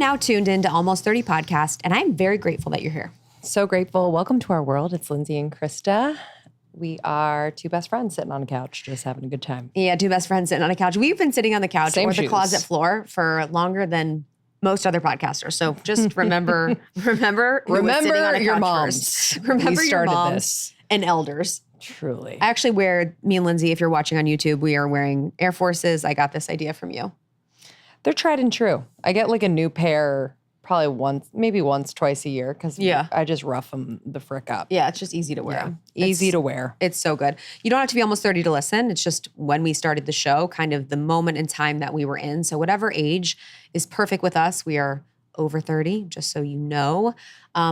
now tuned into Almost 30 Podcast, and I'm very grateful that you're here. So grateful. Welcome to our world. It's Lindsay and Krista. We are two best friends sitting on a couch, just having a good time. Yeah, two best friends sitting on a couch. We've been sitting on the couch or the closet floor for longer than most other podcasters. So just remember your moms. Remember your moms and elders. Truly. I actually wear, me and Lindsay, if you're watching on YouTube, we are wearing Air Forces. I got this idea from you. They're tried and true. I get like a new pair probably once, twice a year because I just rough them the frick up. Yeah, it's just easy to wear. Easy to wear. It's so good. You don't have to be almost 30 to listen. It's just when we started the show, kind of the moment in time that we were in. So whatever age is perfect with us. We are over 30, just so you know.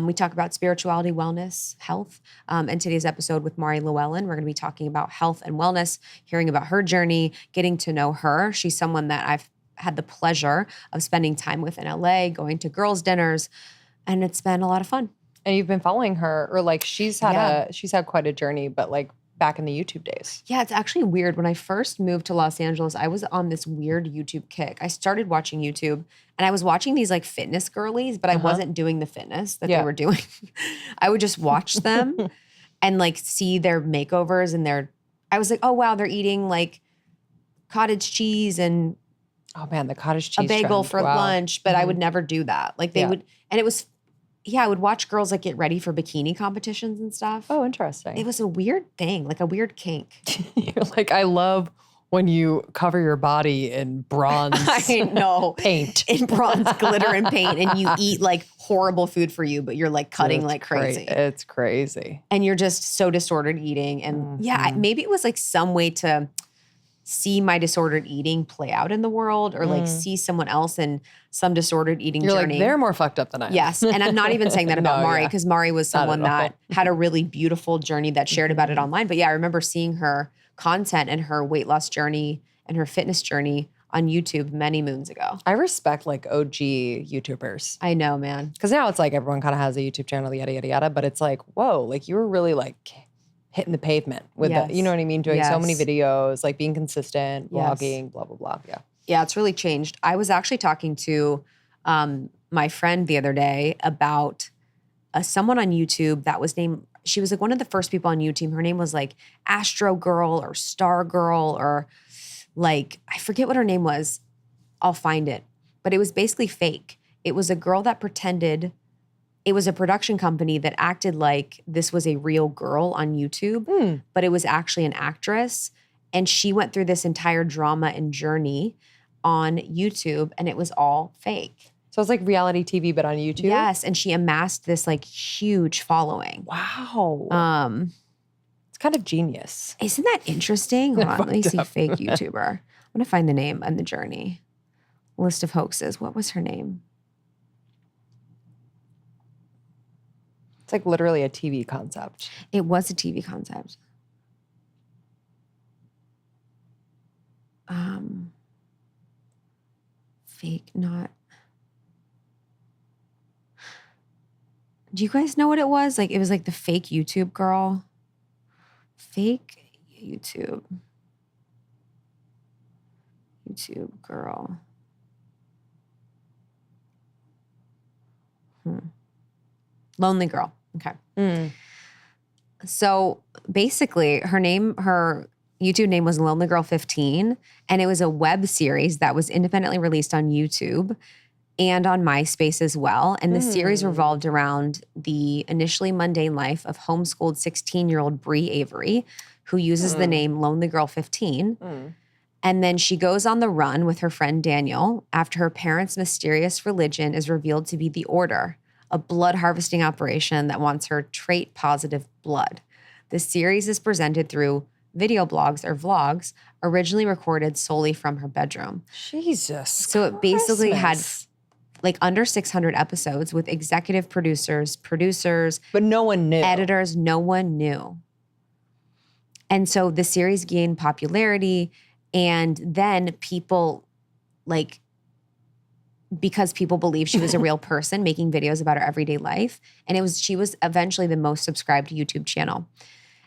We talk about spirituality, wellness, health. And today's episode with Llewellyn, we're going to be talking about health and wellness, hearing about her journey, getting to know her. She's someone that I've had the pleasure of spending time with in LA, going to girls' dinners, and it's been a lot of fun. And you've been following her, or like she's had quite a journey, but like back in the YouTube days. Yeah, it's actually weird. When I first moved to Los Angeles, I was on this weird YouTube kick. I started watching YouTube and I was watching these like fitness girlies, but I wasn't doing the fitness that they were doing. I would just watch them and like see their makeovers and I was like, oh wow, they're eating like cottage cheese and oh man, the cottage cheese. A bagel trend. for lunch, but I would never do that. Like they would, and it was, I would watch girls like get ready for bikini competitions and stuff. Oh, interesting. It was a weird thing, like a weird kink. You're like, I love when you cover your body in bronze I know. paint. In bronze glitter and paint, and you eat like horrible food for you, but you're like cutting like crazy. It's crazy. And you're just so disordered eating. And maybe it was like some way to see my disordered eating play out in the world or like see someone else in some disordered eating You're journey. Like, they're more fucked up than I am. Yes. And I'm not even saying that about Mari because Mari was someone that had a really beautiful journey that shared about it online. But yeah, I remember seeing her content and her weight loss journey and her fitness journey on YouTube many moons ago. I respect like OG YouTubers. I know, man. Because now it's like everyone kind of has a YouTube channel, yada, yada, yada. But it's like, whoa, like you were really like hitting the pavement with it. You know what I mean? Doing so many videos, like being consistent, vlogging, blah, blah, blah. Yeah. Yeah, it's really changed. I was actually talking to my friend the other day about someone on YouTube that was named, she was like one of the first people on YouTube. Her name was like Astro Girl or Star Girl or like, I forget what her name was. I'll find it. But it was basically fake. It was a girl that pretended. It was a production company that acted like this was a real girl on YouTube, but it was actually an actress. And she went through this entire drama and journey on YouTube, and it was all fake. So it's like reality TV, but on YouTube? Yes, and she amassed this like huge following. Wow. It's kind of genius. Isn't that interesting? Hold on, let me see fake YouTuber. I'm going to find the name and the journey. List of hoaxes. What was her name? It's like literally a TV concept. It was a TV concept. Fake, not. Do you guys know what it was? Like, it was like the fake YouTube girl. Fake YouTube. YouTube girl. Lonely girl. Okay. So basically her YouTube name was Lonely Girl 15, and it was a web series that was independently released on YouTube and on MySpace as well. And the series revolved around the initially mundane life of homeschooled 16-year-old Bree Avery, who uses the name Lonely Girl 15. And then she goes on the run with her friend Daniel after her parents' mysterious religion is revealed to be the Order, a blood harvesting operation that wants her trait-positive blood. The series is presented through video blogs or vlogs, originally recorded solely from her bedroom. Jesus. So it basically had like under 600 episodes with executive producers, but no one knew. Editors, no one knew. And so the series gained popularity, and then people like, because people believed she was a real person making videos about her everyday life. And she was eventually the most subscribed YouTube channel.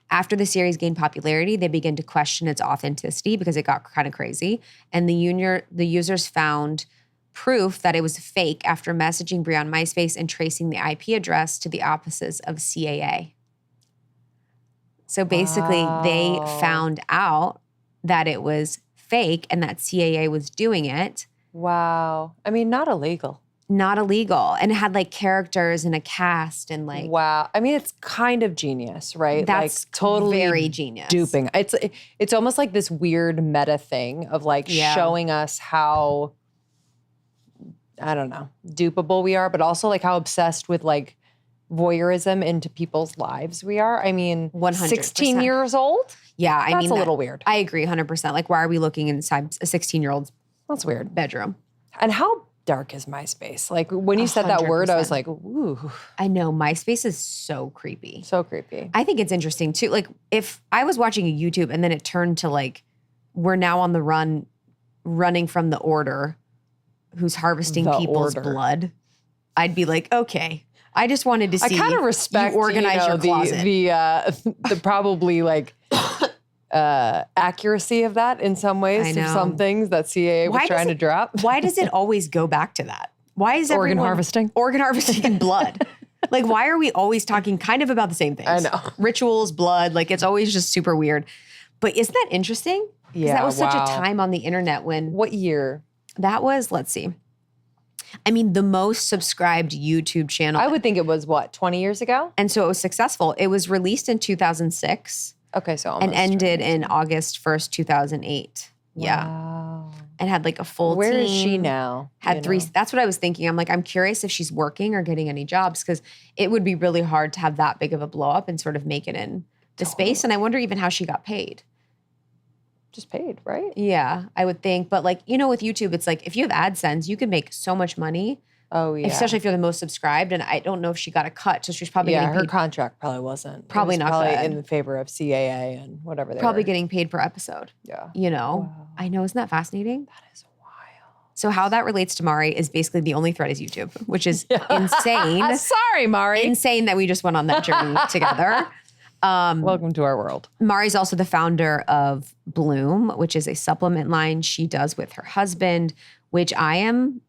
After the series gained popularity, they began to question its authenticity because it got kind of crazy. And the users found proof that it was fake after messaging Brie on MySpace and tracing the IP address to the offices of CAA. So basically, they found out that it was fake and that CAA was doing it. Wow. I mean, not illegal. Not illegal. And it had like characters and a cast and like. Wow. I mean, it's kind of genius, right? That's like totally very genius. Duping. It's almost like this weird meta thing of like showing us how, I don't know, dupeable we are, but also like how obsessed with like voyeurism into people's lives we are. I mean, 100%. 16 years old? Yeah, I mean, that's a little weird. I agree 100%. Like, why are we looking inside a 16-year-old's That's weird. bedroom? And how dark is MySpace? Like, when you said that word, I was like, ooh. I know. MySpace is so creepy. So creepy. I think it's interesting, too. Like, if I was watching a YouTube and then it turned to, like, we're now on the run, running from the order who's harvesting people's blood, I'd be like, okay. I just wanted to see I kind of respect you organize your closet. The probably like accuracy of that in some ways of some things that CAA was trying to drop. Why does it always go back to that? Why is organ harvesting? Organ harvesting and blood. Like, why are we always talking kind of about the same things? I know. Rituals, blood, like it's always just super weird. But isn't that interesting? Yeah, that was such a time on the internet when. What year? That was, let's see. I mean, the most subscribed YouTube channel. I would think it was, 20 years ago? And so it was successful. It was released in 2006. Okay, so almost. And ended in August 1st, 2008. Wow. Yeah. And had like a full team. Where is she now? Had three. That's what I was thinking. I'm like, I'm curious if she's working or getting any jobs because it would be really hard to have that big of a blow up and sort of make it in the space. And I wonder even how she got paid. Just paid, right? Yeah, I would think. But like, with YouTube, it's like if you have AdSense, you can make so much money. Oh, yeah. Especially if you're the most subscribed. And I don't know if she got a cut. So she's probably getting paid. Her contract probably wasn't. Probably not probably good. in favor of CAA and whatever they probably were. Getting paid per episode. Yeah. Wow. I know. Isn't that fascinating? That is wild. So how that relates to Mari is basically the only thread is YouTube, which is insane. Sorry, Mari. Insane that we just went on that journey together. Welcome to our world. Mari's also the founder of Bloom, which is a supplement line she does with her husband, which I am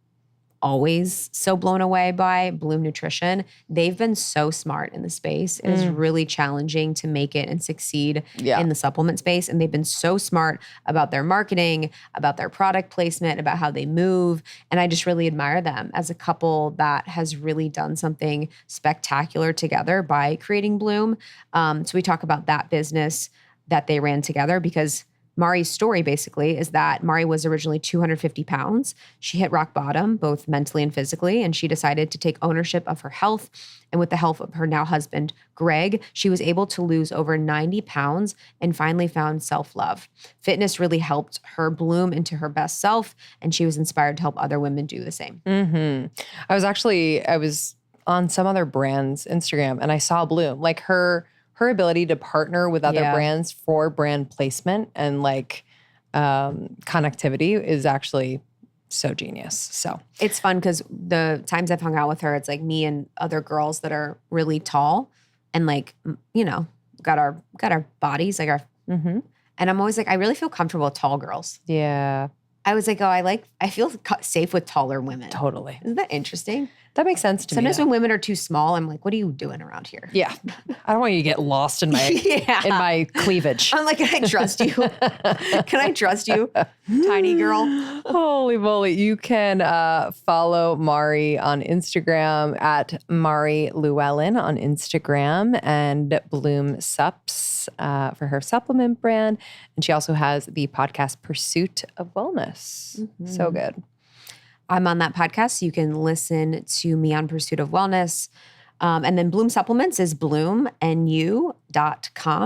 always so blown away by. Bloom Nutrition. They've been so smart in the space. It is really challenging to make it and succeed in the supplement space. And they've been so smart about their marketing, about their product placement, about how they move. And I just really admire them as a couple that has really done something spectacular together by creating Bloom. So we talk about that business that they ran together because Mari's story basically is that Mari was originally 250 pounds. She hit rock bottom, both mentally and physically, and she decided to take ownership of her health. And with the help of her now husband, Greg, she was able to lose over 90 pounds and finally found self-love. Fitness really helped her bloom into her best self, and she was inspired to help other women do the same. Mm-hmm. I was on some other brand's Instagram and I saw Bloom, like her ability to partner with other brands for brand placement and like connectivity is actually so genius. So it's fun because the times I've hung out with her, it's like me and other girls that are really tall and like, got our bodies, like our, and I'm always like, I really feel comfortable with tall girls. Yeah. I was like, I feel safe with taller women. Totally. Isn't that interesting? That makes sense to me. Sometimes when women are too small, I'm like, what are you doing around here? Yeah. I don't want you to get lost in my in my cleavage. I'm like, can I trust you? Can I trust you, tiny girl? Holy moly. You can follow Mari on Instagram at Mari Llewellyn on Instagram and Bloom Sups for her supplement brand. And she also has the podcast Pursuit of Wellness. Mm-hmm. So good. I'm on that podcast. So you can listen to me on Pursuit of Wellness. And then Bloom Supplements is bloomnu.com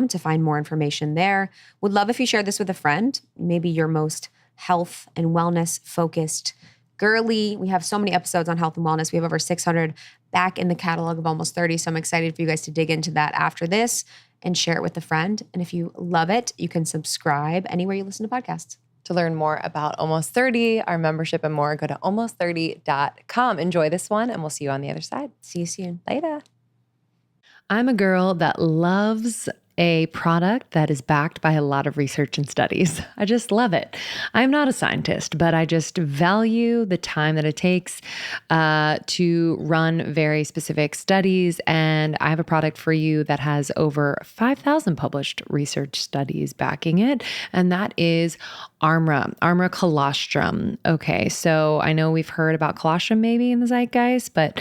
to find more information there. Would love if you share this with a friend, maybe your most health and wellness focused girly. We have so many episodes on health and wellness. We have over 600 back in the catalog of almost 30. So I'm excited for you guys to dig into that after this and share it with a friend. And if you love it, you can subscribe anywhere you listen to podcasts. To learn more about Almost 30, our membership and more, go to almost30.com. Enjoy this one, and we'll see you on the other side. See you soon. Later. I'm a girl that loves a product that is backed by a lot of research and studies. I just love it. I'm not a scientist, but I just value the time that it takes to run very specific studies. And I have a product for you that has over 5,000 published research studies backing it. And that is Armra Colostrum. Okay, so I know we've heard about Colostrum maybe in the zeitgeist, but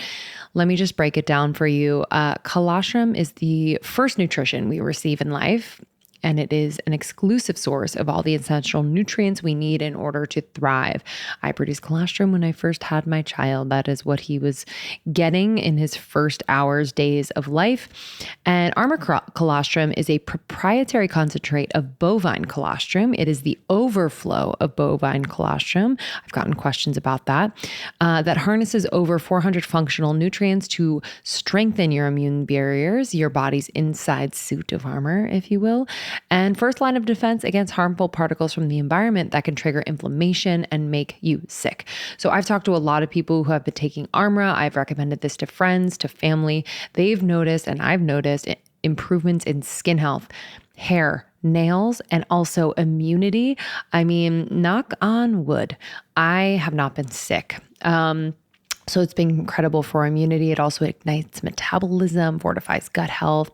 let me just break it down for you. Colostrum is the first nutrition we receive in life, and it is an exclusive source of all the essential nutrients we need in order to thrive. I produced colostrum when I first had my child. That is what he was getting in his first hours, days of life. And colostrum is a proprietary concentrate of bovine colostrum. It is the overflow of bovine colostrum. I've gotten questions about that. That harnesses over 400 functional nutrients to strengthen your immune barriers, your body's inside suit of armor, if you will, and first line of defense against harmful particles from the environment that can trigger inflammation and make you sick. So I've talked to a lot of people who have been taking Armra. I've recommended this to friends, to family. They've noticed, and I've noticed, improvements in skin health, hair, nails, and also immunity. I mean, knock on wood, I have not been sick. So it's been incredible for immunity. It also ignites metabolism, fortifies gut health.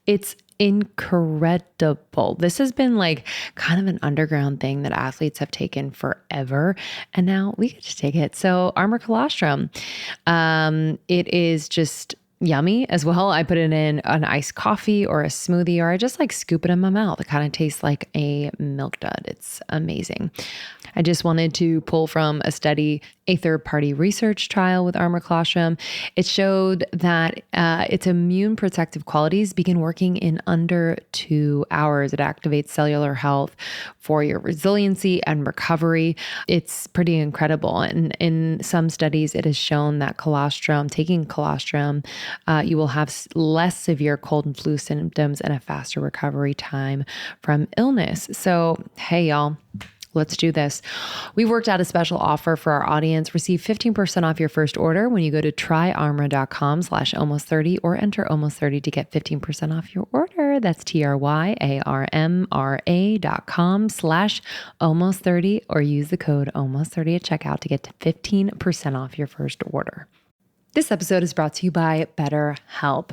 It's incredible. This has been like kind of an underground thing that athletes have taken forever, and now we get to take it. So Armra Colostrum, it is just yummy as well. I put it in an iced coffee or a smoothie, or I just like scoop it in my mouth. It kind of tastes like a milk dud. It's amazing. I just wanted to pull from a study, a third-party research trial with Armra Colostrum. It showed that its immune protective qualities begin working in under 2 hours. It activates cellular health for your resiliency and recovery. It's pretty incredible. And in some studies, it has shown that taking colostrum, you will have less severe cold and flu symptoms and a faster recovery time from illness. So, hey, y'all. Let's do this. We worked out a special offer for our audience. Receive 15% off your first order when you go to tryarmra.com/almost30 or enter almost 30 to get 15% off your order. That's tryarmra.com/almost30 or use the code almost30 at checkout to get 15% off your first order. This episode is brought to you by BetterHelp.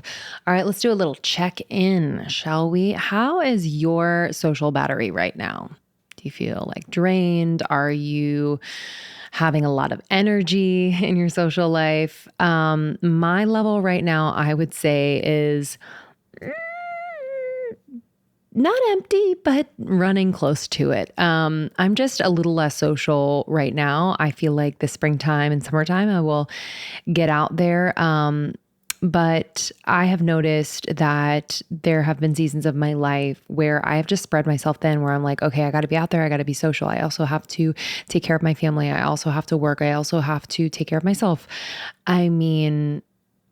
All right, let's do a little check-in, shall we? How is your social battery right now? Do you feel like drained? Are you having a lot of energy in your social life? My level right now, I would say, is not empty, but running close to it. I'm just a little less social right now. I feel like the springtime and summertime, I will get out there. But I have noticed that there have been seasons of my life where I have just spread myself thin, where I'm like, okay, I got to be out there. I got to be social. I also have to take care of my family. I also have to work. I also have to take care of myself. I mean,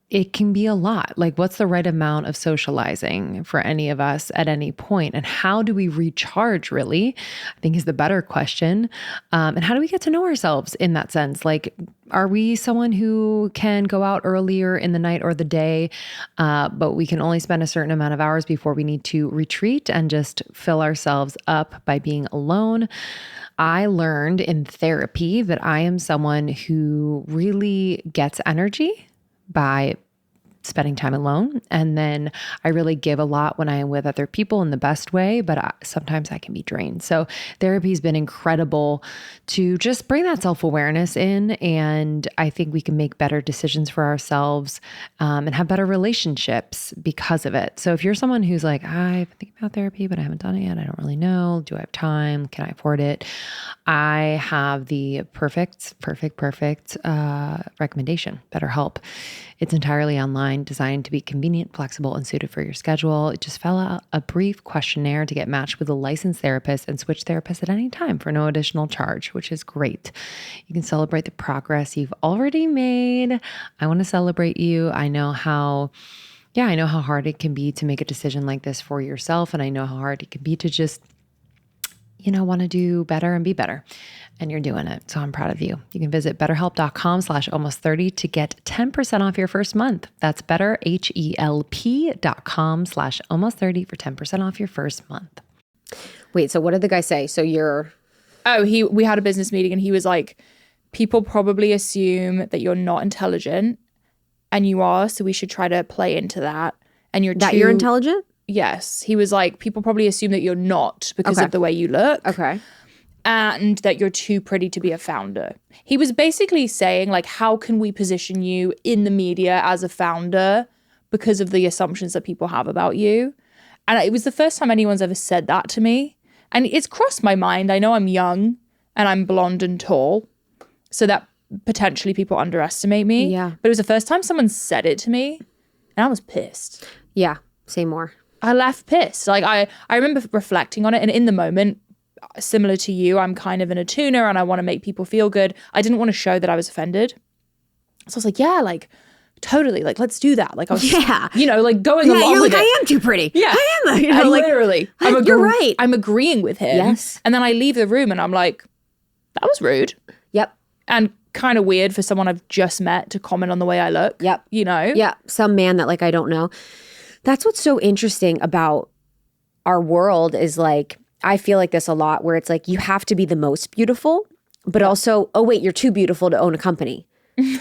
it can be a lot. Like, what's the right amount of socializing for any of us at any point? And how do we recharge, really? I think is the better question. And how do we get to know ourselves in that sense? Like, are we someone who can go out earlier in the night or the day, but we can only spend a certain amount of hours before we need to retreat and just fill ourselves up by being alone? I learned in therapy that I am someone who really gets energy by spending time alone. And then I really give a lot when I am with other people in the best way, but sometimes I can be drained. So therapy has been incredible to just bring that self-awareness in. And I think we can make better decisions for ourselves and have better relationships because of it. So if you're someone who's like, I've been thinking about therapy, but I haven't done it yet. I don't really know. Do I have time? Can I afford it? I have the perfect recommendation, BetterHelp. It's entirely online, designed to be convenient, flexible, and suited for your schedule. Just fill out a brief questionnaire to get matched with a licensed therapist and switch therapists at any time for no additional charge, which is great. You can celebrate the progress you've already made. I want to celebrate you. I know how hard it can be to make a decision like this for yourself. And I know how hard it can be to just want to do better and be better. And you're doing it. So I'm proud of you. You can visit betterhelp.com/almost30 to get 10% off your first month. That's betterhelp.com/almost30 for 10% off your first month. Wait, so what did the guy say? So you're... Oh, we had a business meeting and he was like, people probably assume that you're not intelligent and you are. So we should try to play into that. And you're intelligent? Yes. He was like, people probably assume that you're not because of the way you look. Okay. And that you're too pretty to be a founder. He was basically saying, like, how can we position you in the media as a founder because of the assumptions that people have about you? And it was the first time anyone's ever said that to me. And it's crossed my mind. I know I'm young and I'm blonde and tall, so that potentially people underestimate me. Yeah. But it was the first time someone said it to me and I was pissed. Yeah, say more. I left pissed. Like, I remember reflecting on it, and in the moment, similar to you, I'm kind of in a tuner and I want to make people feel good. I didn't want to show that I was offended. So I was like, yeah, like, totally, like, let's do that. Like, I was, like going along you're with like, it. I am too pretty. Yeah. I am. And literally, you're right. I'm agreeing with him. Yes. And then I leave the room and I'm like, that was rude. Yep. And kind of weird for someone I've just met to comment on the way I look. Yep. Yeah, some man that, like, I don't know. That's what's so interesting about our world is, like, I feel like this a lot where it's like you have to be the most beautiful, but also, oh, wait, you're too beautiful to own a company.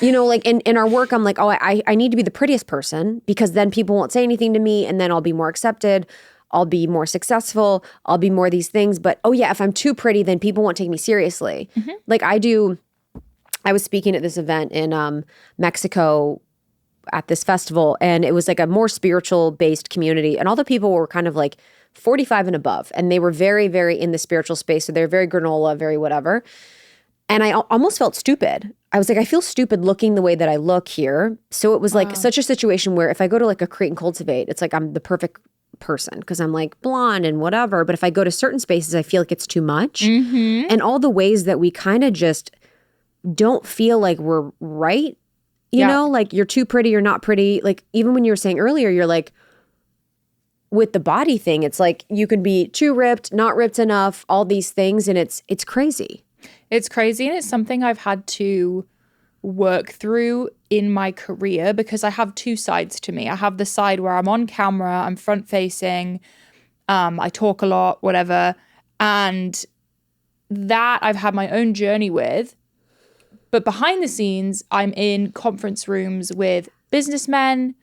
Like in our work, I'm like, oh, I need to be the prettiest person because then people won't say anything to me and then I'll be more accepted. I'll be more successful. I'll be more these things. But, oh, yeah, if I'm too pretty, then people won't take me seriously. Mm-hmm. Like I was speaking at this event in Mexico at this festival, and it was like a more spiritual based community. And all the people were kind of like 45 and above. And they were very, very in the spiritual space. So they're very granola, very whatever. And I almost felt stupid. I was like, I feel stupid looking the way that I look here. So it was like such a situation where if I go to like a Create and Cultivate, it's like I'm the perfect person because I'm like blonde and whatever. But if I go to certain spaces, I feel like it's too much. Mm-hmm. And all the ways that we kind of just don't feel like we're right. You know, like you're too pretty, you're not pretty. Like even when you were saying earlier, you're like, with the body thing, it's like you can be too ripped, not ripped enough, all these things. And it's crazy. It's crazy. And it's something I've had to work through in my career because I have two sides to me. I have the side where I'm on camera, I'm front facing, I talk a lot, whatever. And that I've had my own journey with. But behind the scenes, I'm in conference rooms with businessmen,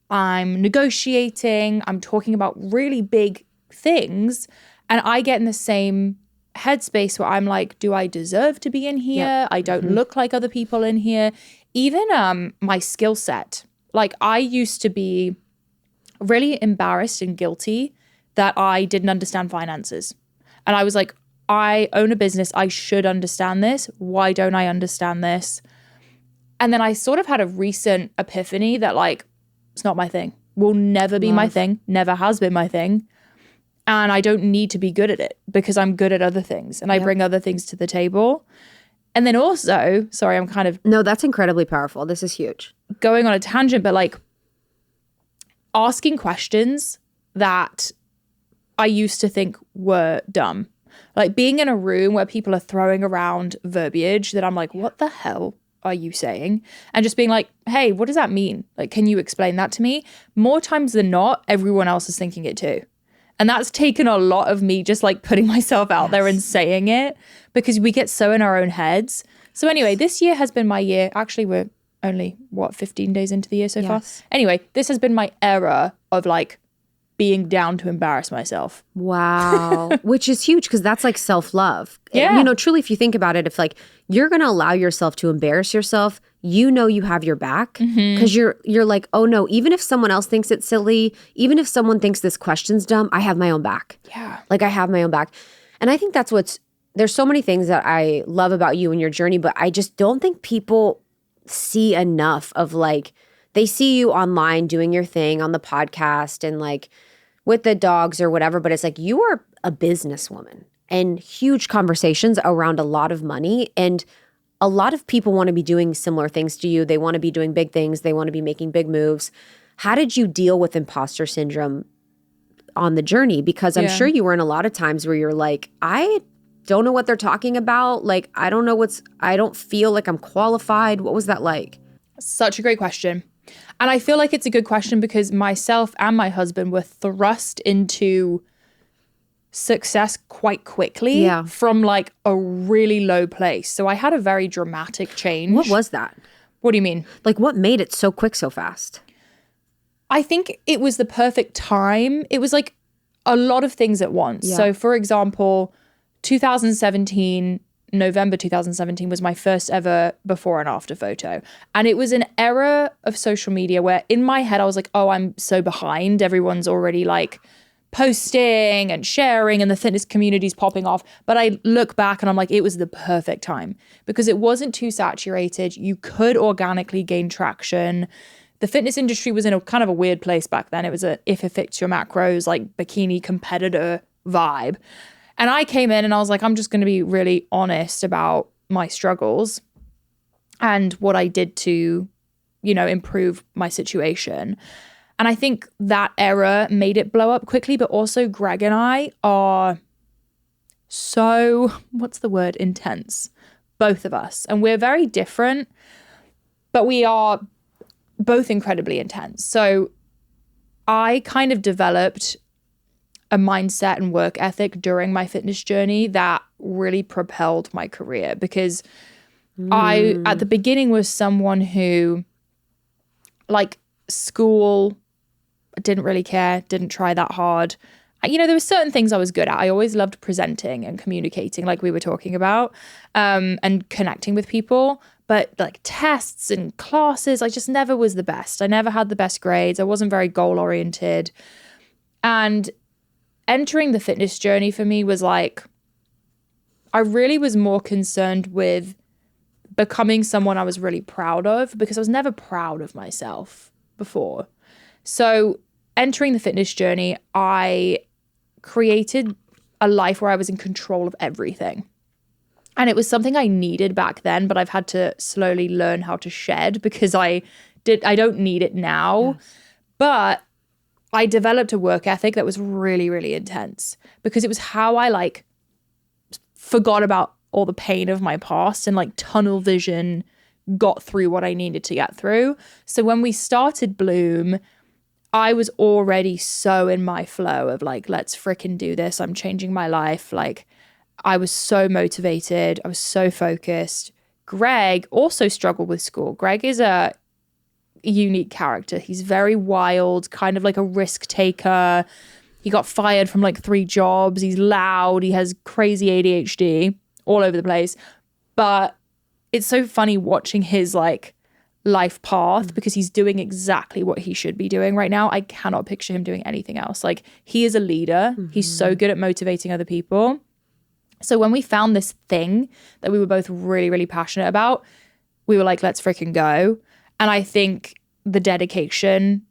I'm negotiating, I'm talking about really big things. And I get in the same headspace where I'm like, do I deserve to be in here? Yep. I don't look like other people in here. Even my skill set. Like I used to be really embarrassed and guilty that I didn't understand finances. And I was like, I own a business. I should understand this. Why don't I understand this? And then I sort of had a recent epiphany that like, it's not my thing. Will never be my thing. Never has been my thing. And I don't need to be good at it because I'm good at other things and I bring other things to the table. And then also, sorry, I'm kind of... No, that's incredibly powerful. This is huge. Going on a tangent, but like asking questions that I used to think were dumb. Like being in a room where people are throwing around verbiage that I'm like, what the hell are you saying? And just being like, hey, what does that mean? Like, can you explain that to me? More times than not, everyone else is thinking it too. And that's taken a lot of me just like putting myself out there and saying it because we get so in our own heads. So anyway, this year has been my year. Actually, we're only, 15 days into the year so far? Anyway, this has been my era of like being down to embarrass myself. Wow. Which is huge because that's like self-love. Yeah. You know, truly, if you think about it, if like you're going to allow yourself to embarrass yourself, you know you have your back because you're like, oh no, even if someone else thinks it's silly, even if someone thinks this question's dumb, I have my own back. Yeah. Like I have my own back. And I think that's there's so many things that I love about you and your journey, but I just don't think people see enough of like, they see you online doing your thing on the podcast and like with the dogs or whatever, but it's like you are a businesswoman and huge conversations around a lot of money. And a lot of people want to be doing similar things to you. They want to be doing big things. They want to be making big moves. How did you deal with imposter syndrome on the journey? Because I'm sure you were in a lot of times where you're like, I don't know what they're talking about. Like, I don't feel like I'm qualified. What was that like? Such a great question. And I feel like it's a good question because myself and my husband were thrust into success quite quickly from like a really low place. So I had a very dramatic change. What was that? What do you mean? Like, what made it so quick so fast? I think it was the perfect time. It was like a lot of things at once. Yeah. So for example, November 2017 was my first ever before and after photo. And it was an era of social media where in my head I was like, oh, I'm so behind. Everyone's already like posting and sharing and the fitness community's popping off. But I look back and I'm like, it was the perfect time because it wasn't too saturated. You could organically gain traction. The fitness industry was in a kind of a weird place back then. It was a if it fits your macros, like bikini competitor vibe. And I came in and I was like, I'm just going to be really honest about my struggles and what I did to, improve my situation. And I think that era made it blow up quickly, but also Greg and I are so, what's the word, intense, both of us. And we're very different, but we are both incredibly intense. So I kind of developed a mindset and work ethic during my fitness journey that really propelled my career because I, at the beginning, was someone who, like, school, didn't really care, didn't try that hard. There were certain things I was good at. I always loved presenting and communicating, like we were talking about, and connecting with people. But like tests and classes, I just never was the best. I never had the best grades. I wasn't very goal oriented. And entering the fitness journey for me was like, I really was more concerned with becoming someone I was really proud of because I was never proud of myself before. So entering the fitness journey, I created a life where I was in control of everything. And it was something I needed back then, but I've had to slowly learn how to shed because I don't need it now. Yes. But I developed a work ethic that was really, really intense because it was how I like forgot about all the pain of my past and like tunnel vision got through what I needed to get through. So when we started Bloom, I was already so in my flow of like, let's freaking do this. I'm changing my life. Like, I was so motivated. I was so focused. Greg also struggled with school. Greg is a unique character. He's very wild, kind of like a risk taker. He got fired from like 3 jobs. He's loud. He has crazy ADHD all over the place. But it's so funny watching his like life path because he's doing exactly what he should be doing right now. I cannot picture him doing anything else. Like, he is a leader. Mm-hmm. He's so good at motivating other people. So when we found this thing that we were both really, really passionate about, we were like, let's freaking go. And I think the dedication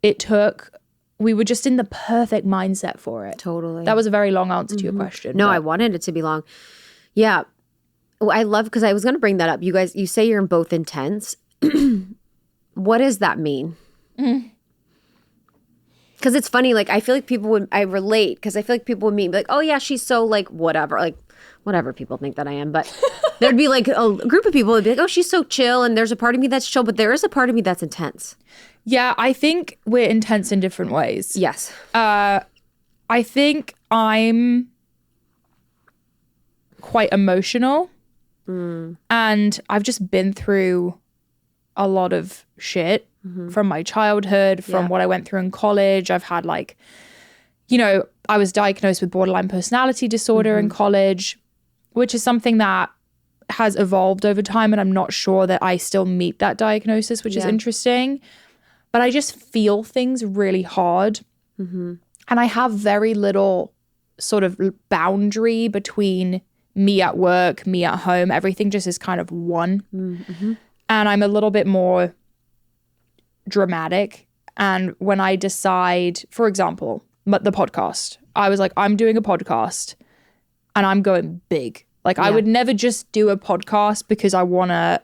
it took, we were just in the perfect mindset for it. Totally. That was a very long answer to your question. No, I wanted it to be long. Yeah. Well, I love, because I was going to bring that up. You guys, you say you're both intense. What does that mean? Because it's funny, like, I feel like I relate, because I feel like people would meet, like, oh yeah, she's so like, whatever people think that I am. But there'd be like a group of people would be like, oh, she's so chill. And there's a part of me that's chill, but there is a part of me that's intense. Yeah, I think we're intense in different ways. Yes. I think I'm quite emotional. And I've just been through a lot of shit from my childhood, from what I went through in college. I've had like, I was diagnosed with borderline personality disorder in college, which is something that has evolved over time. And I'm not sure that I still meet that diagnosis, which is interesting. But I just feel things really hard. And I have very little sort of boundary between me at work, me at home. Everything just is kind of one. And I'm a little bit more dramatic. And when I decide, for example, the podcast, I was like, I'm doing a podcast and I'm going big. Like, I would never just do a podcast because I want to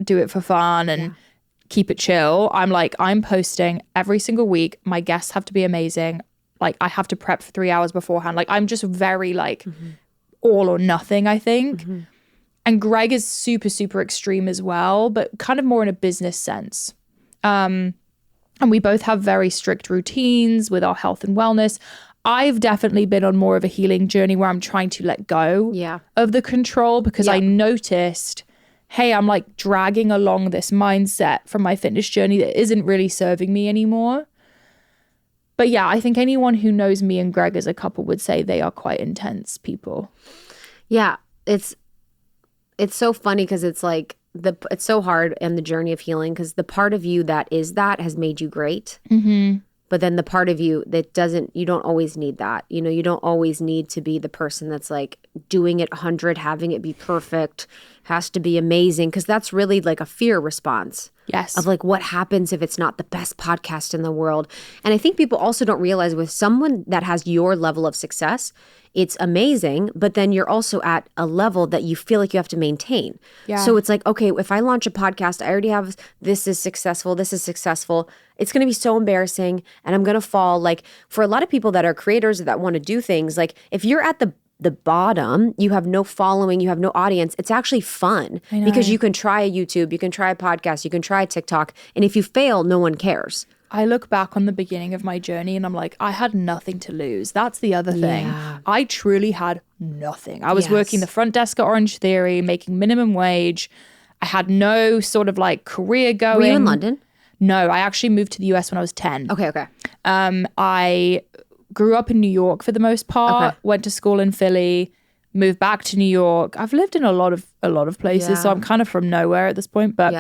do it for fun and keep it chill. I'm like, I'm posting every single week. My guests have to be amazing. Like, I have to prep for 3 hours beforehand. Like, I'm just very like all or nothing, I think. And Greg is super, super extreme as well, but kind of more in a business sense. And we both have very strict routines with our health and wellness. I've definitely been on more of a healing journey where I'm trying to let go of the control, because I noticed, hey, I'm like dragging along this mindset from my fitness journey that isn't really serving me anymore. But yeah, I think anyone who knows me and Greg as a couple would say they are quite intense people. Yeah, it's so funny because it's like it's so hard in the journey of healing, because the part of you that has made you great. But then the part of you that doesn't, you don't always need that. You know, you don't always need to be the person that's like doing it 100, having it be perfect, has to be amazing, because that's really like a fear response. Yes. Of like, what happens if it's not the best podcast in the world? And I think people also don't realize with someone that has your level of success, it's amazing, but then you're also at a level that you feel like you have to maintain. Yeah. So it's like, okay, if I launch a podcast, I already have this is successful. It's going to be so embarrassing and I'm going to fall. Like for a lot of people that are creators that want to do things, like if you're at the bottom, you have no following, you have no audience, it's actually fun because you can try a YouTube, you can try a podcast, you can try a TikTok. And if you fail, no one cares. I look back on the beginning of my journey and I'm like, I had nothing to lose. That's the other thing. Yeah. I truly had nothing. I was working the front desk at Orange Theory, making minimum wage. I had no sort of like career going. Were you in London? No, I actually moved to the US when I was 10. Okay. I grew up in New York for the most part, went to school in Philly, moved back to New York. I've lived in a lot of places, so I'm kind of from nowhere at this point. But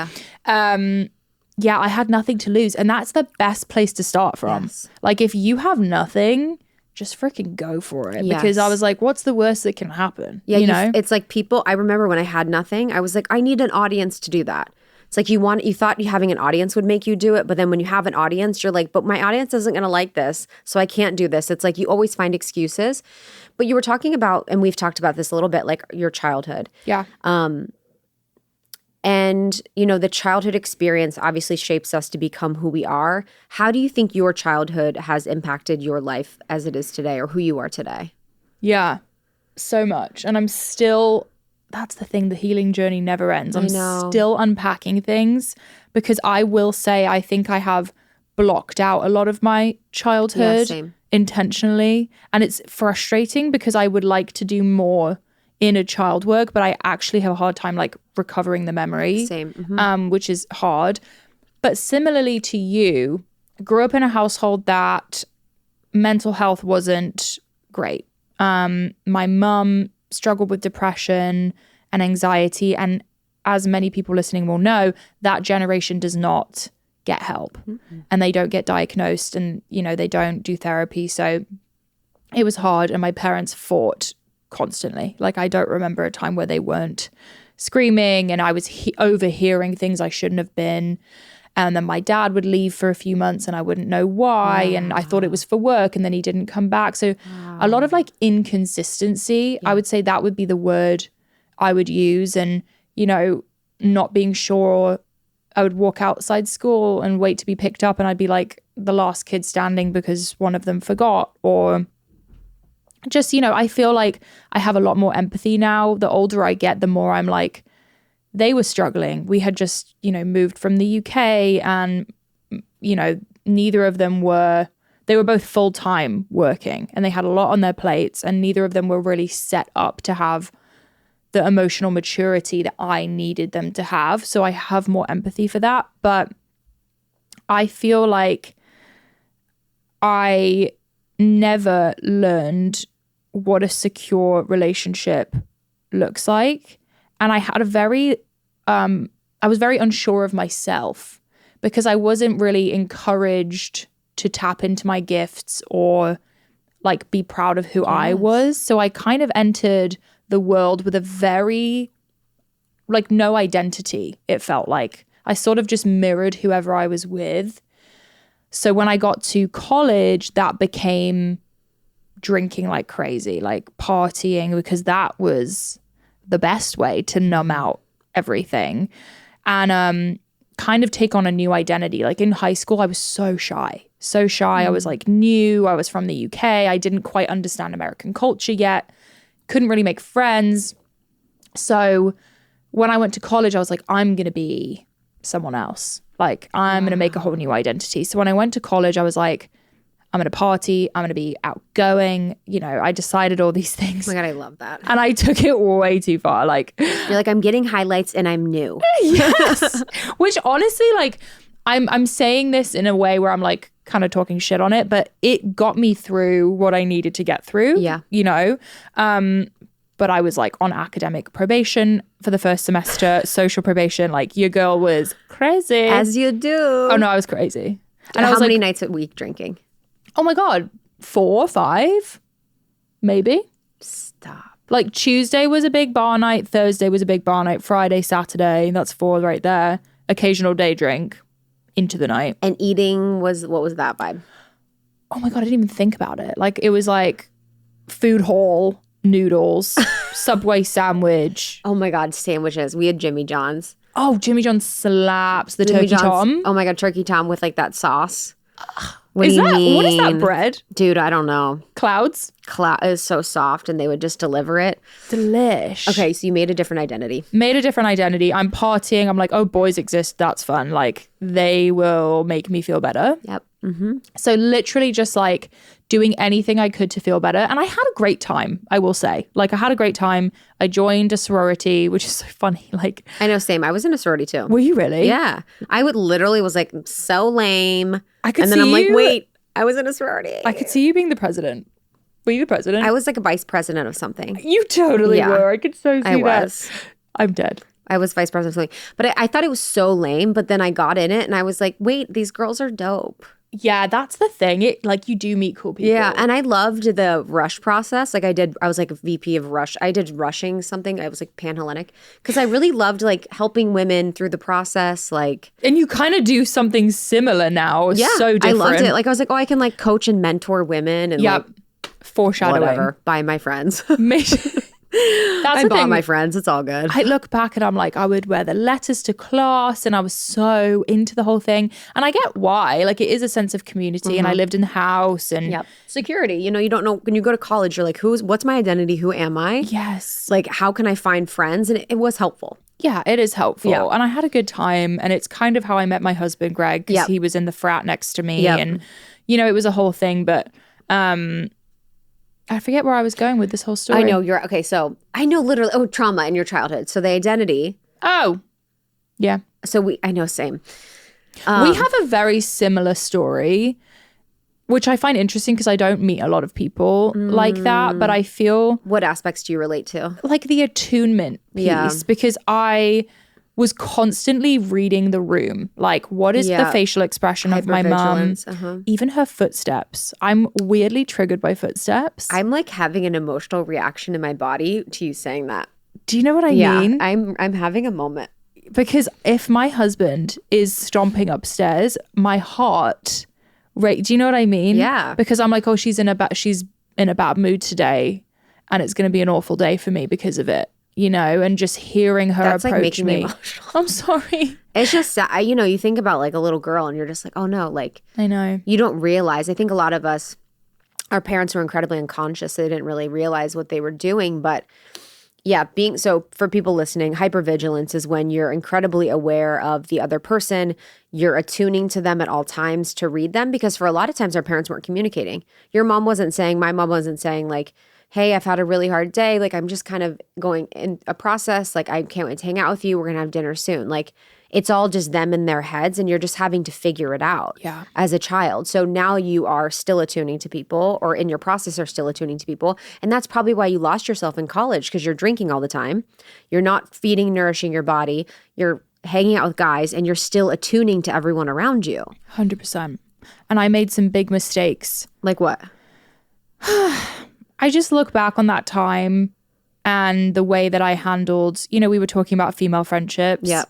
yeah, I had nothing to lose. And that's the best place to start from. Yes. Like if you have nothing, just freaking go for it. Yes. Because I was like, what's the worst that can happen? Yeah, you know? It's like people, I remember when I had nothing, I was like, I need an audience to do that. It's like you thought having an audience would make you do it, but then when you have an audience, you're like, but my audience isn't going to like this, so I can't do this. It's like you always find excuses. But you were talking about, and we've talked about this a little bit, like your childhood. Yeah. And, you know, the childhood experience obviously shapes us to become who we are. How do you think your childhood has impacted your life as it is today, or who you are today? Yeah, so much. And I'm still... That's the thing, the healing journey never ends. I'm still unpacking things because I will say I think I have blocked out a lot of my childhood intentionally. And it's frustrating because I would like to do more inner child work, but I actually have a hard time like recovering the memory, which is hard. But similarly to you, grew up in a household that mental health wasn't great. My mum struggled with depression and anxiety. And as many people listening will know, that generation does not get help and they don't get diagnosed and, you know, they don't do therapy. So it was hard and my parents fought constantly. Like I don't remember a time where they weren't screaming and I was overhearing things I shouldn't have been. And then my dad would leave for a few months and I wouldn't know why. And I thought it was for work and then he didn't come back. So a lot of like inconsistency, I would say that would be the word I would use. And, you know, not being sure. I would walk outside school and wait to be picked up and I'd be like the last kid standing because one of them forgot. Or just, you know, I feel like I have a lot more empathy now. The older I get, the more I'm like, they were struggling. We had just, you know, moved from the UK and, you know, neither of them they were both full-time working and they had a lot on their plates and neither of them were really set up to have the emotional maturity that I needed them to have. So I have more empathy for that. But I feel like I never learned what a secure relationship looks like. And I had I was very unsure of myself because I wasn't really encouraged to tap into my gifts or like be proud of who I was. So I kind of entered the world with a very like no identity. It felt like I sort of just mirrored whoever I was with. So when I got to college, that became drinking like crazy, like partying, because that was the best way to numb out everything and kind of take on a new identity. Like in high school, I was so shy. I was like new. I was from the UK. I didn't quite understand American culture yet. couldn't really make friends. So when I went to college, I was like, I'm going to be someone else. Like, I'm going to make a whole new identity. So when I went to college, I was like, I'm going to party. I'm going to be outgoing. You know, I decided all these things. Oh my God, I love that. And I took it way too far. Like, you're like, I'm getting highlights and I'm new. yes. Which honestly, like, I'm saying this in a way where I'm like kind of talking shit on it, but it got me through what I needed to get through. Yeah. You know? But I was like on academic probation for the first semester, social probation. Like, your girl was crazy. As you do. Oh no, I was crazy. And how I was many like, nights a week drinking? oh my God, 4 or 5, maybe. Stop. Like, Tuesday was a big bar night. Thursday was a big bar night. Friday, Saturday. That's 4 right there. Occasional day drink into the night. And eating what was that vibe? Oh my God, I didn't even think about it. Like, it was like food hall, noodles, Subway sandwich. Oh my God, sandwiches. We had Jimmy John's. Oh, Jimmy John slaps. The Jimmy turkey John's, tom. Oh my God, turkey tom with like that sauce. What Is do you that mean? what is that bread? Dude, I don't know. Clouds? It was so soft and they would just deliver it. Delish. Okay, so you made a different identity. Made a different identity. I'm partying. I'm like, oh, boys exist. That's fun. Like, they will make me feel better. Yep. Mm-hmm. So literally just like doing anything I could to feel better. And I had a great time, I will say. Like, I had a great time. I joined a sorority, which is so funny. Like, I know, same. I was in a sorority too. were you really? Yeah. I would literally was like, so lame. I could and then see I'm like, you- wait, I was in a sorority. I could see you being the president. Were you the president? I was like a vice president of something. You totally Yeah. were. I could so see I that. was. I'm dead. I was vice president of something. But I thought it was so lame. But then I got in it and I was like, wait, these girls are dope. Yeah, that's the thing. It like you do meet cool people. Yeah. And I loved the rush process. Like I was like a VP of rush. I did rushing something. I was like Panhellenic. Because I really loved like helping women through the process. Like, And you kind of do something similar now. yeah, So different. I loved it. Like I was like, oh, I can like coach and mentor women and Yep. like Foreshadowing. whatever. Buy my friends. That's I the bought thing. my friends. It's all good. I look back and I'm like, I would wear the letters to class and I was so into the whole thing. And I get why. Like, it is a sense of community and I lived in the house and Yep. Security. You know, you don't know when you go to college, you're like, what's my identity? Who am I? yes. Like, how can I find friends? And it was helpful. Yeah, it is helpful. Yeah. And I had a good time. And it's kind of how I met my husband, Greg, because Yep. he was in the frat next to me. Yep. And, you know, it was a whole thing. But I forget where I was going with this whole story. I know okay. So I know literally, trauma in your childhood. So the identity. Oh, yeah. So I know, same. We have a very similar story, which I find interesting because I don't meet a lot of people like that. But I feel What aspects do you relate to? like the attunement piece Yeah. because I was constantly reading the room. Like, what is the Yeah. facial expression of my mum? Hypervigilance, uh-huh. Even her footsteps. I'm weirdly triggered by footsteps. I'm like having an emotional reaction in my body to you saying that. Do you know what I Yeah, mean? I'm having a moment. Because if my husband is stomping upstairs, my heart rate. Do you know what I mean? Yeah. Because I'm like, oh, she's in a bad mood today, and it's going to be an awful day for me because of it. You know, and just hearing her That's like approach making me me. emotional. I'm sorry. It's just sad. You know, you think about like a little girl and you're just like, oh no, like I know. you don't realize. I think a lot of us, our parents were incredibly unconscious. They didn't really realize what they were doing. But yeah, so for people listening, hypervigilance is when you're incredibly aware of the other person. You're attuning to them at all times to read them, because for a lot of times our parents weren't communicating. My mom wasn't saying like, hey, I've had a really hard day. Like, I'm just kind of going in a process. Like, I can't wait to hang out with you. We're going to have dinner soon. Like, it's all just them in their heads and you're just having to figure it out Yeah. as a child. So now you are still attuning to people, or in your process are still attuning to people. And that's probably why you lost yourself in college, because you're drinking all the time. You're not feeding, nourishing your body. You're hanging out with guys and you're still attuning to everyone around you. 100%. And I made some big mistakes. Like what? I just look back on that time and the way that I handled, you know, we were talking about female friendships. Yep.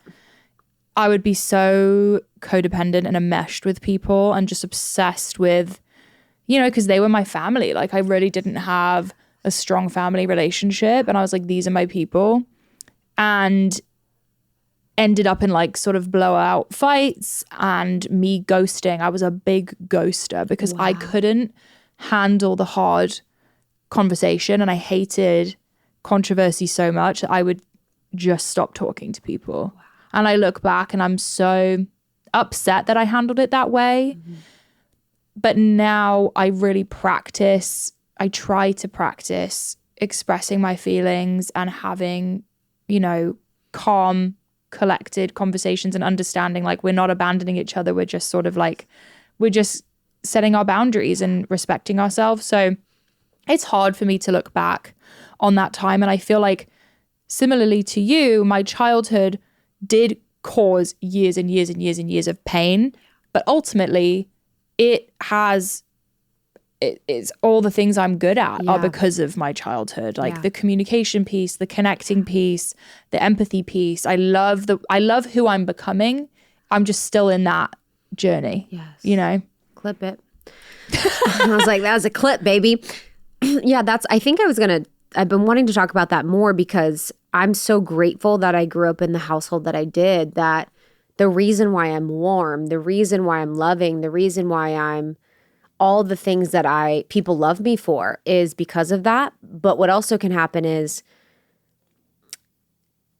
I would be so codependent and enmeshed with people and just obsessed with, you know, because they were my family. Like, I really didn't have a strong family relationship. And I was like, these are my people. And ended up in like sort of blowout fights and me ghosting. I was a big ghoster because I couldn't handle the hard conversation and I hated controversy so much that I would just stop talking to people. And I look back and I'm so upset that I handled it that way. But now I really I try to practice expressing my feelings and having, you know, calm, collected conversations and understanding like we're not abandoning each other. We're just sort of like, we're just setting our boundaries and respecting ourselves. So it's hard for me to look back on that time. And I feel like similarly to you, my childhood did cause years and years and years and years of pain. But ultimately, it's all the things I'm good at are because of my childhood. Like the communication piece, the connecting piece, the empathy piece. I love who I'm becoming. I'm just still in that journey. Yes. You know? Clip it. I was like, that was a clip, baby. Yeah, I've been wanting to talk about that more because I'm so grateful that I grew up in the household that I did, that the reason why I'm warm, the reason why I'm loving, the reason why I'm all the things that people love me for is because of that. But what also can happen is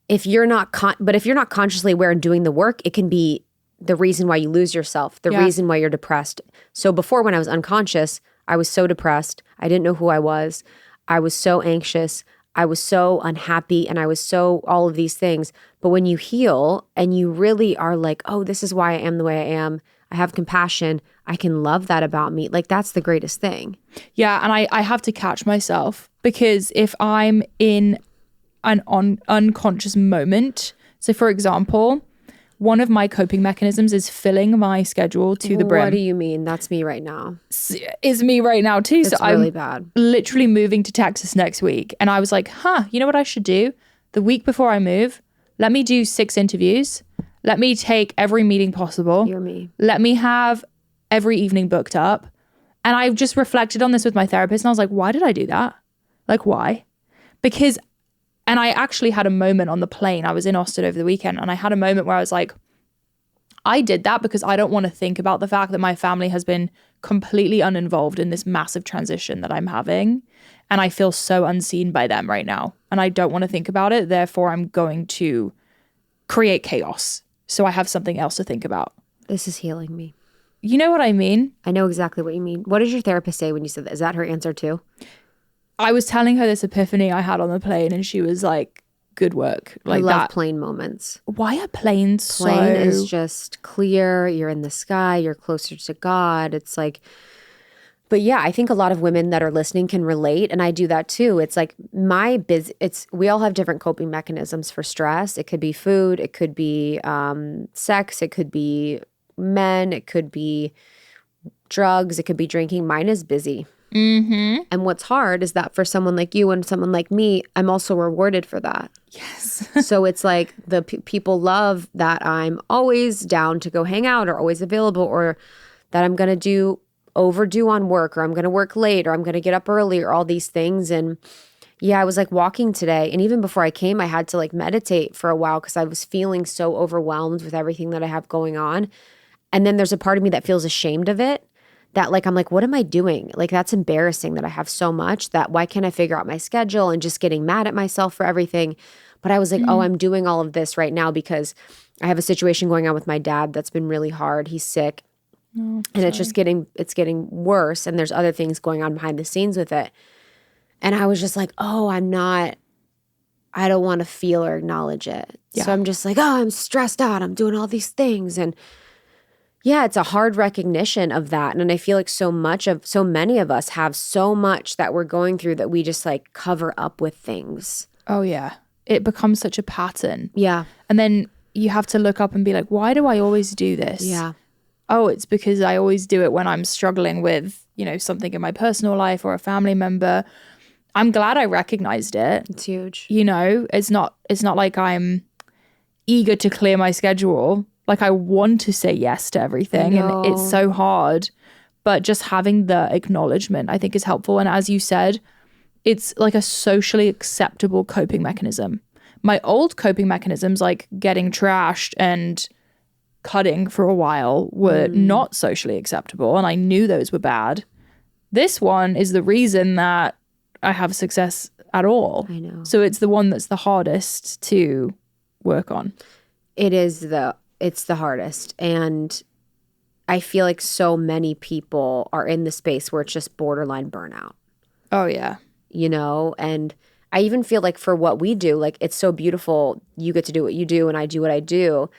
if you're not consciously aware and doing the work, it can be the reason why you lose yourself, the reason why you're depressed. So before, when I was unconscious, I was so depressed. I didn't know who I was. I was so anxious. I was so unhappy, and I was so all of these things. But when you heal and you really are like, oh, this is why I am the way I am, I have compassion, I can love that about me. Like, that's the greatest thing. Yeah. And I have to catch myself, because if I'm in an unconscious moment, so for example, one of my coping mechanisms is filling my schedule to the brim. What do you mean? That's me right now. Is me right now too. It's so really I'm bad. Literally moving to Texas next week. And I was like, you know what I should do? The week before I move, let me do 6 interviews. Let me take every meeting possible. You're me. Let me have every evening booked up. And I've just reflected on this with my therapist. And I was like, why did I do that? Like, why? And I actually had a moment on the plane. I was in Austin over the weekend, and I had a moment where I was like, I did that because I don't want to think about the fact that my family has been completely uninvolved in this massive transition that I'm having. And I feel so unseen by them right now. And I don't want to think about it. Therefore, I'm going to create chaos so I have something else to think about. This is healing me. You know what I mean? I know exactly what you mean. What did your therapist say when you said that? Is that her answer too? I was telling her this epiphany I had on the plane, and she was like, good work. Like, I love that. plane moments. Why are planes Plane is just clear. You're in the sky. You're closer to God. It's like, but yeah, I think a lot of women that are listening can relate. And I do that too. It's like we all have different coping mechanisms for stress. It could be food. It could be sex. It could be men. It could be drugs. It could be drinking. Mine is busy. Mm-hmm. And what's hard is that for someone like you and someone like me, I'm also rewarded for that. Yes. So it's like the people love that I'm always down to go hang out or always available, or that I'm going to overdo on work, or I'm going to work late, or I'm going to get up early, or all these things. And yeah, I was like walking today. And even before I came, I had to like meditate for a while because I was feeling so overwhelmed with everything that I have going on. And then there's a part of me that feels ashamed of it. That like, I'm like, what am I doing? Like, that's embarrassing that I have so much, that why can't I figure out my schedule, and just getting mad at myself for everything. But I was like, oh, I'm doing all of this right now because I have a situation going on with my dad that's been really hard. He's sick. And it's just getting worse. And there's other things going on behind the scenes with it. And I was just like, oh, I don't want to feel or acknowledge it. Yeah. So I'm just like, oh, I'm stressed out. I'm doing all these things. And yeah, it's a hard recognition of that. And I feel like so many of us have so much that we're going through that we just like cover up with things. Oh yeah. It becomes such a pattern. Yeah. And then you have to look up and be like, why do I always do this? Yeah. Oh, it's because I always do it when I'm struggling with, you know, something in my personal life or a family member. I'm glad I recognized it. It's huge. You know, it's not like I'm eager to clear my schedule. Like, I want to say yes to everything, and it's so hard. But just having the acknowledgement, I think, is helpful. And as you said, it's like a socially acceptable coping mechanism. My old coping mechanisms, like getting trashed and cutting for a while, were not socially acceptable, and I knew those were bad. This one is the reason that I have success at all. I know. So it's the one that's the hardest to work on. It's the hardest. And I feel like so many people are in the space where it's just borderline burnout, Oh, yeah. you know? And I even feel like for what we do, like it's so beautiful. You get to do what you do and I do what I do.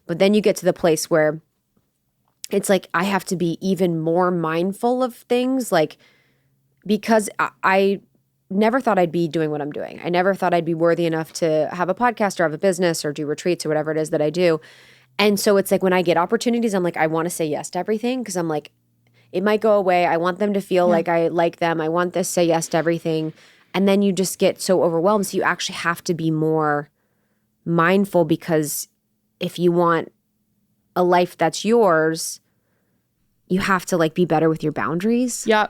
But then you get to the place where it's like I have to be even more mindful of things, like because I never thought I'd be doing what I'm doing. I never thought I'd be worthy enough to have a podcast or have a business or do retreats or whatever it is that I do. And so it's like when I get opportunities, I'm like, I want to say yes to everything because I'm like, it might go away. I want them to feel like I like them. I want this, say yes to everything. And then you just get so overwhelmed. So you actually have to be more mindful because if you want a life that's yours, you have to like be better with your boundaries. Yeah.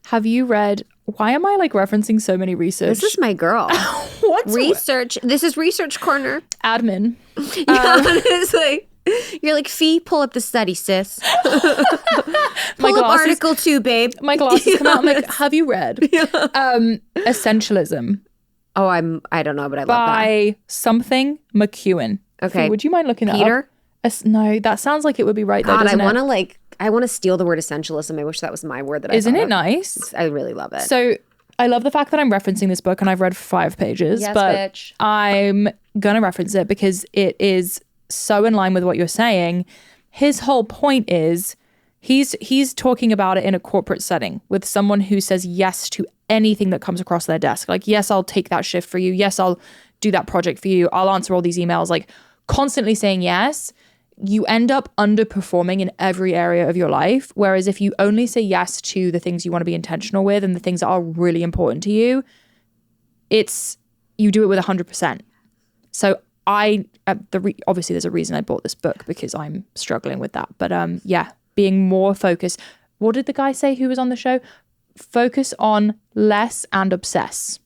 Have you read, why am I like referencing so many research? This is my girl. What's Research. This is Research Corner. admin? Yeah, it's like, you're like, Fee, pull up the study, sis. Pull up article 2, babe. My glasses come out. I'm like, have you read Essentialism Oh, I don't know, but I love that. by something McEwen? Okay. Would you mind looking that Peter? up? No, that sounds like it would be right there, God, doesn't I want to steal the word essentialism. I wish that was my word that Isn't I thought it of. nice? I really love it. So I love the fact that I'm referencing this book and I've read 5 pages, Yes, but bitch. I'm going to reference it because it is so in line with what you're saying. His whole point is he's talking about it in a corporate setting with someone who says yes to anything that comes across their desk. Like, yes, I'll take that shift for you. Yes, I'll do that project for you. I'll answer all these emails. Like constantly saying yes. You end up underperforming in every area of your life. Whereas if you only say yes to the things you want to be intentional with and the things that are really important to you, you do it with 100%. So obviously there's a reason I bought this book because I'm struggling with that. But being more focused. What did the guy say who was on the show? Focus on less and obsess.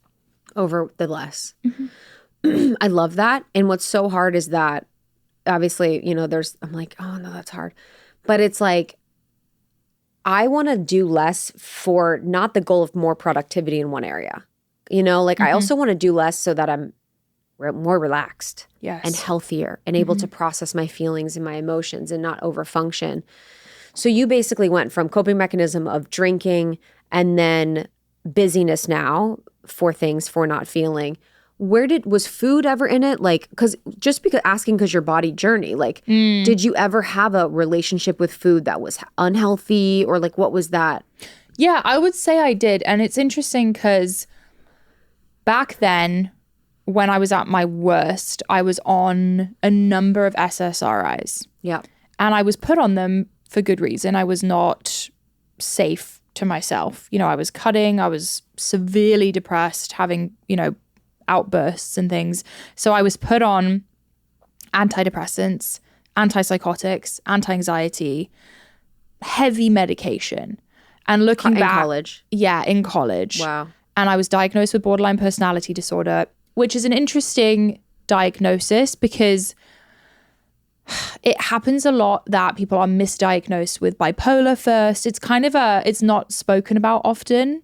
Over the less. Mm-hmm. I love that. And what's so hard is that obviously, I'm like, oh no, that's hard. But it's like, I want to do less for not the goal of more productivity in one area. I also want to do less so that I'm more relaxed and healthier and able to process my feelings and my emotions and not overfunction. So you basically went from coping mechanism of drinking and then busyness now for things for not feeling. Was food ever in it? Like, because your body journey, like, did you ever have a relationship with food that was unhealthy or like, what was that? Yeah, I would say I did. And it's interesting because back then when I was at my worst, I was on a number of SSRIs. Yeah. And I was put on them for good reason. I was not safe to myself. I was cutting, I was severely depressed, having, outbursts and things. So I was put on antidepressants, antipsychotics, anti-anxiety, heavy medication. And looking back— college? Yeah, in college. Wow. And I was diagnosed with borderline personality disorder, which is an interesting diagnosis because it happens a lot that people are misdiagnosed with bipolar first. It's kind of it's not spoken about often.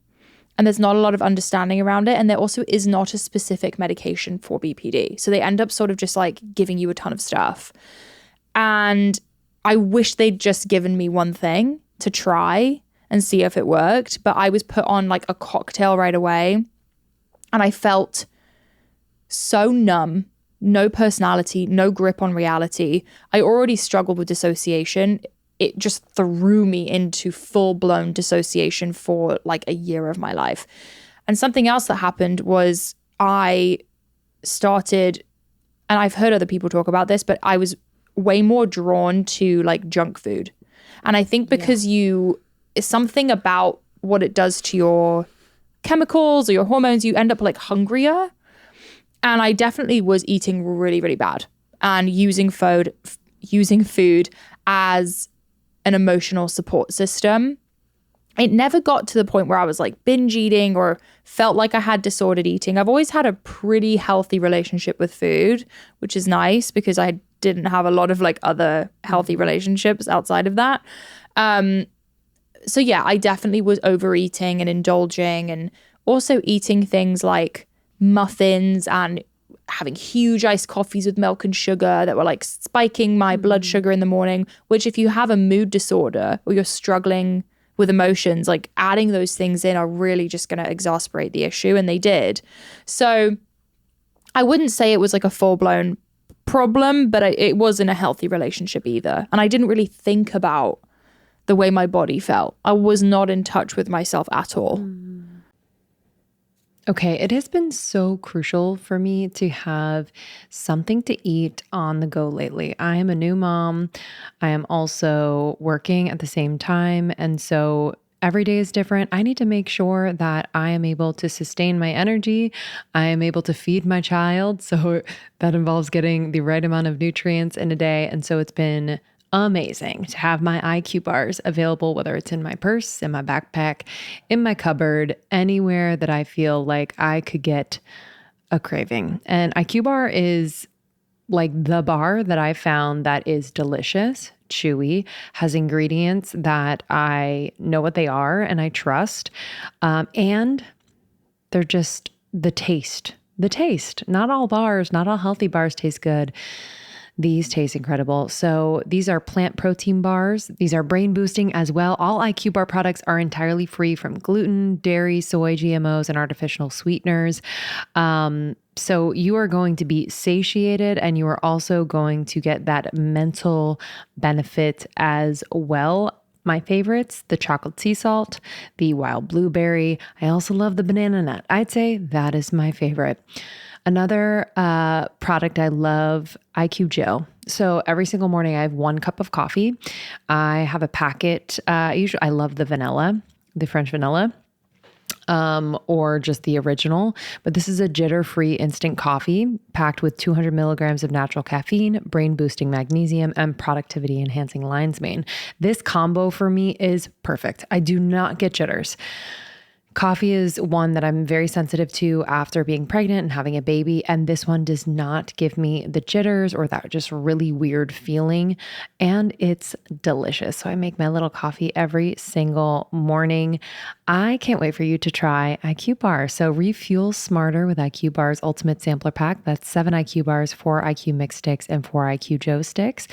And there's not a lot of understanding around it. And there also is not a specific medication for BPD. So they end up sort of just like giving you a ton of stuff. And I wish they'd just given me one thing to try and see if it worked. But I was put on like a cocktail right away. And I felt so numb, no personality, no grip on reality. I already struggled with dissociation. It just threw me into full-blown dissociation for like a year of my life. And something else that happened was I started, and I've heard other people talk about this, but I was way more drawn to like junk food. And I think because something about what it does to your chemicals or your hormones, you end up like hungrier. And I definitely was eating really, really bad and using food as an emotional support system. It never got to the point where I was like binge eating or felt like I had disordered eating. I've always had a pretty healthy relationship with food, which is nice because I didn't have a lot of like other healthy relationships outside of that. So yeah, I definitely was overeating and indulging and also eating things like muffins and having huge iced coffees with milk and sugar that were like spiking my blood sugar in the morning, which if you have a mood disorder or you're struggling with emotions, like adding those things in are really just going to exacerbate the issue. And they did. So I wouldn't say it was like a full-blown problem, but it wasn't a healthy relationship either. And I didn't really think about the way my body felt. I was not in touch with myself at all. Okay, it has been so crucial for me to have something to eat on the go lately. I am a new mom. I am also working at the same time. And so every day is different. I need to make sure that I am able to sustain my energy. I am able to feed my child. So that involves getting the right amount of nutrients in a day. And so it's been amazing to have my IQ bars available, whether it's in my purse, in my backpack, in my cupboard, anywhere that I feel like I could get a craving. And IQ bar is like the bar that I found that is delicious, chewy, has ingredients that I know what they are and I trust. And they're just the taste. Not all bars, not all healthy bars taste good. These taste incredible. So these are plant protein bars. These are brain boosting as well. All IQ bar products are entirely free from gluten, dairy, soy, GMOs, and artificial sweeteners. So you are going to be satiated and you are also going to get that mental benefit as well. My favorites, the chocolate sea salt, the wild blueberry. I also love the banana nut. I'd say that is my favorite. Another product I love, IQ Gel. So every single morning I have 1 cup of coffee. I have a packet. Usually I love the vanilla, the French vanilla, or just the original. But this is a jitter-free instant coffee packed with 200 milligrams of natural caffeine, brain-boosting magnesium, and productivity-enhancing lion's mane. This combo for me is perfect. I do not get jitters. Coffee is one that I'm very sensitive to after being pregnant and having a baby. And this one does not give me the jitters or that just really weird feeling. And it's delicious. So I make my little coffee every single morning. I can't wait for you to try IQ Bar. So refuel smarter with IQ Bar's Ultimate Sampler Pack. That's 7 IQ Bars, 4 IQ Mix Sticks, and 4 IQ Joe Sticks.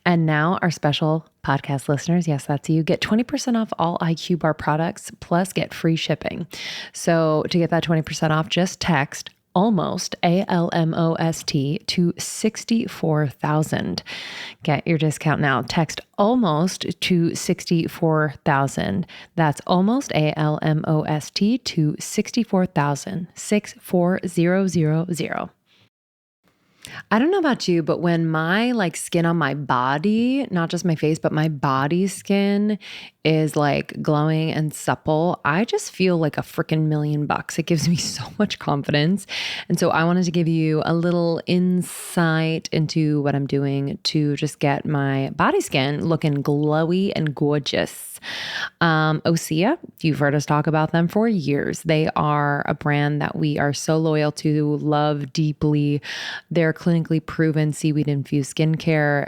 And now our special podcast listeners, yes, that's you, get 20% off all IQ Bar products, plus get free shipping. So to get that 20% off, just text almost, ALMOST, to 64,000. Get your discount now. Text almost to 64,000. That's almost, ALMOST, to 64,000, 64000. I don't know about you, but when my skin on my body, not just my face, but my body skin is glowing and supple, I just feel like a freaking $1,000,000. It gives me so much confidence. And so I wanted to give you a little insight into what I'm doing to just get my body skin looking glowy and gorgeous. Osea, you've heard us talk about them for years. They are a brand that we are so loyal to, love deeply. Their clinically proven seaweed infused skincare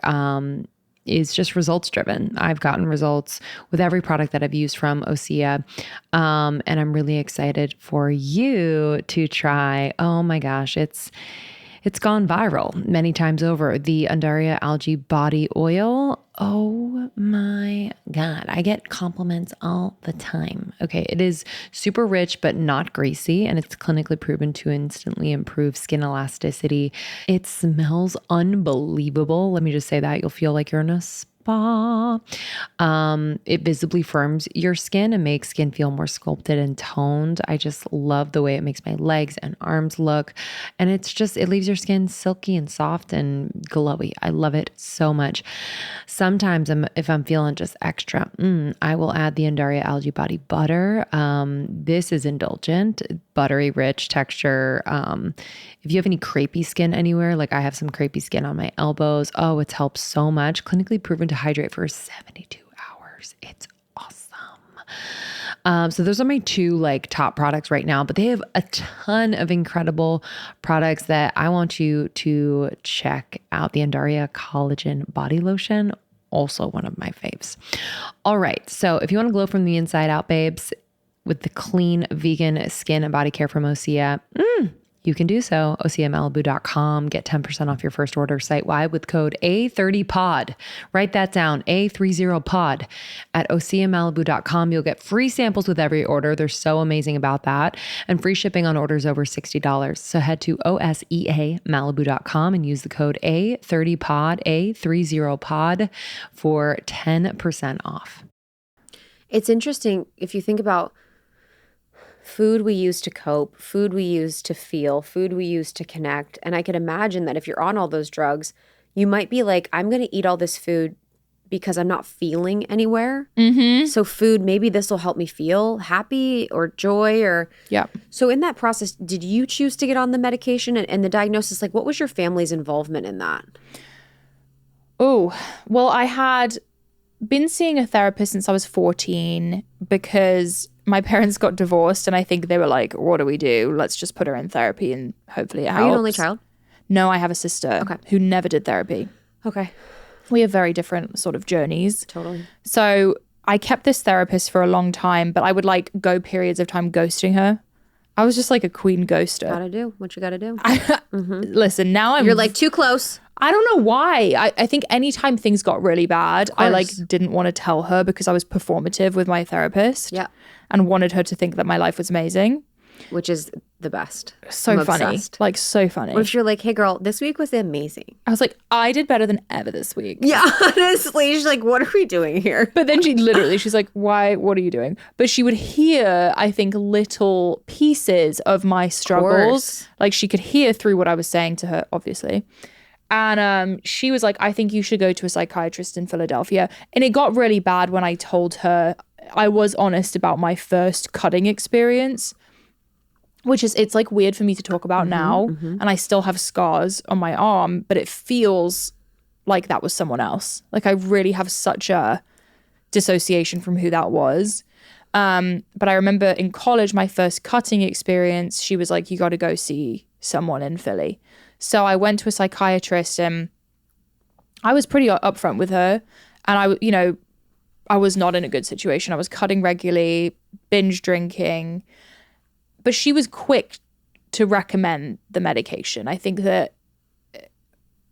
is just results driven. I've gotten results with every product that I've used from Osea. And I'm really excited for you to try. Oh my gosh, it's gone viral many times over. The Undaria Algae Body Oil. Oh my God. I get compliments all the time. Okay. It is super rich, but not greasy. And it's clinically proven to instantly improve skin elasticity. It smells unbelievable. Let me just say that. You'll feel like you're in a spa. It visibly firms your skin and makes skin feel more sculpted and toned. I just love the way it makes my legs and arms look. And it leaves your skin silky and soft and glowy. I love it so much. Sometimes if I'm feeling just extra, I will add the Undaria Algae Body Butter. This is indulgent, buttery, rich texture. If you have any crepey skin anywhere, I have some crepey skin on my elbows, it's helped so much. Clinically proven to hydrate for 72 hours. It's awesome. So those are my 2 top products right now, but they have a ton of incredible products that I want you to check out. The Undaria Collagen Body Lotion, also one of my faves. All right. So if you want to glow from the inside out, babes, with the clean vegan skin and body care from Osea, you can do so. OCMalibu.com. Get 10% off your first order site-wide with code A30POD. Write that down, A30POD. At OCMalibu.com, you'll get free samples with every order. They're so amazing about that. And free shipping on orders over $60. So head to OSEAMalibu.com and use the code A30POD, A30POD for 10% off. It's interesting if you think about food we use to cope, food we use to feel, food we use to connect. And I could imagine that if you're on all those drugs, you might be like, I'm going to eat all this food because I'm not feeling anywhere. Mm-hmm. So food, maybe this will help me feel happy or joy or. Yeah. So in that process, did you choose to get on the medication and the diagnosis? Like, what was your family's involvement in that? Oh, well, I had been seeing a therapist since I was 14 because my parents got divorced and I think they were like, what do we do? Let's just put her in therapy and hopefully it helps. Are you an only child? No, I have a sister who never did therapy. Okay. We have very different sort of journeys. Totally. So I kept this therapist for a long time, but I would like go periods of time ghosting her. I was just like a queen ghoster. Gotta do what you gotta do. Listen, now You're like too close. I don't know why. I think anytime things got really bad, I like didn't want to tell her because I was performative with my therapist. Yeah. And wanted her to think that my life was amazing. Which is the best. So I'm funny. obsessed. Like so funny. What if you're like, hey girl, this week was amazing. I was like, I did better than ever this week. Yeah, honestly. She's like, what are we doing here? But then she's like, why? What are you doing? But she would hear, I think, little pieces of my struggles. Like she could hear through what I was saying to her, obviously. And she was like, I think you should go to a psychiatrist in Philadelphia. And it got really bad when I told her I was honest about my first cutting experience, which is, it's like weird for me to talk about now. And I still have scars on my arm, but it feels like that was someone else. Like I really have such a dissociation from who that was. But I remember in college, my first cutting experience, she was like, you got to go see someone in Philly. So I went to a psychiatrist and I was pretty upfront with her. And I was not in a good situation. I was cutting regularly, binge drinking, but she was quick to recommend the medication. I think that,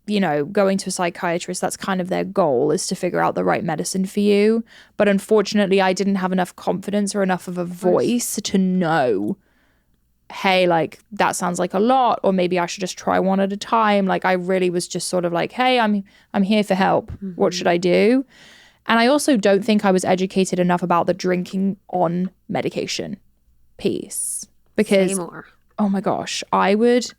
going to a psychiatrist, that's kind of their goal, is to figure out the right medicine for you. But unfortunately, I didn't have enough confidence or enough of a voice to know, hey, like that sounds like a lot, or maybe I should just try one at a time. Like I really was just sort of like, hey, I'm here for help. What should I do? And I also don't think I was educated enough about the drinking on medication piece. Because, oh my gosh, I would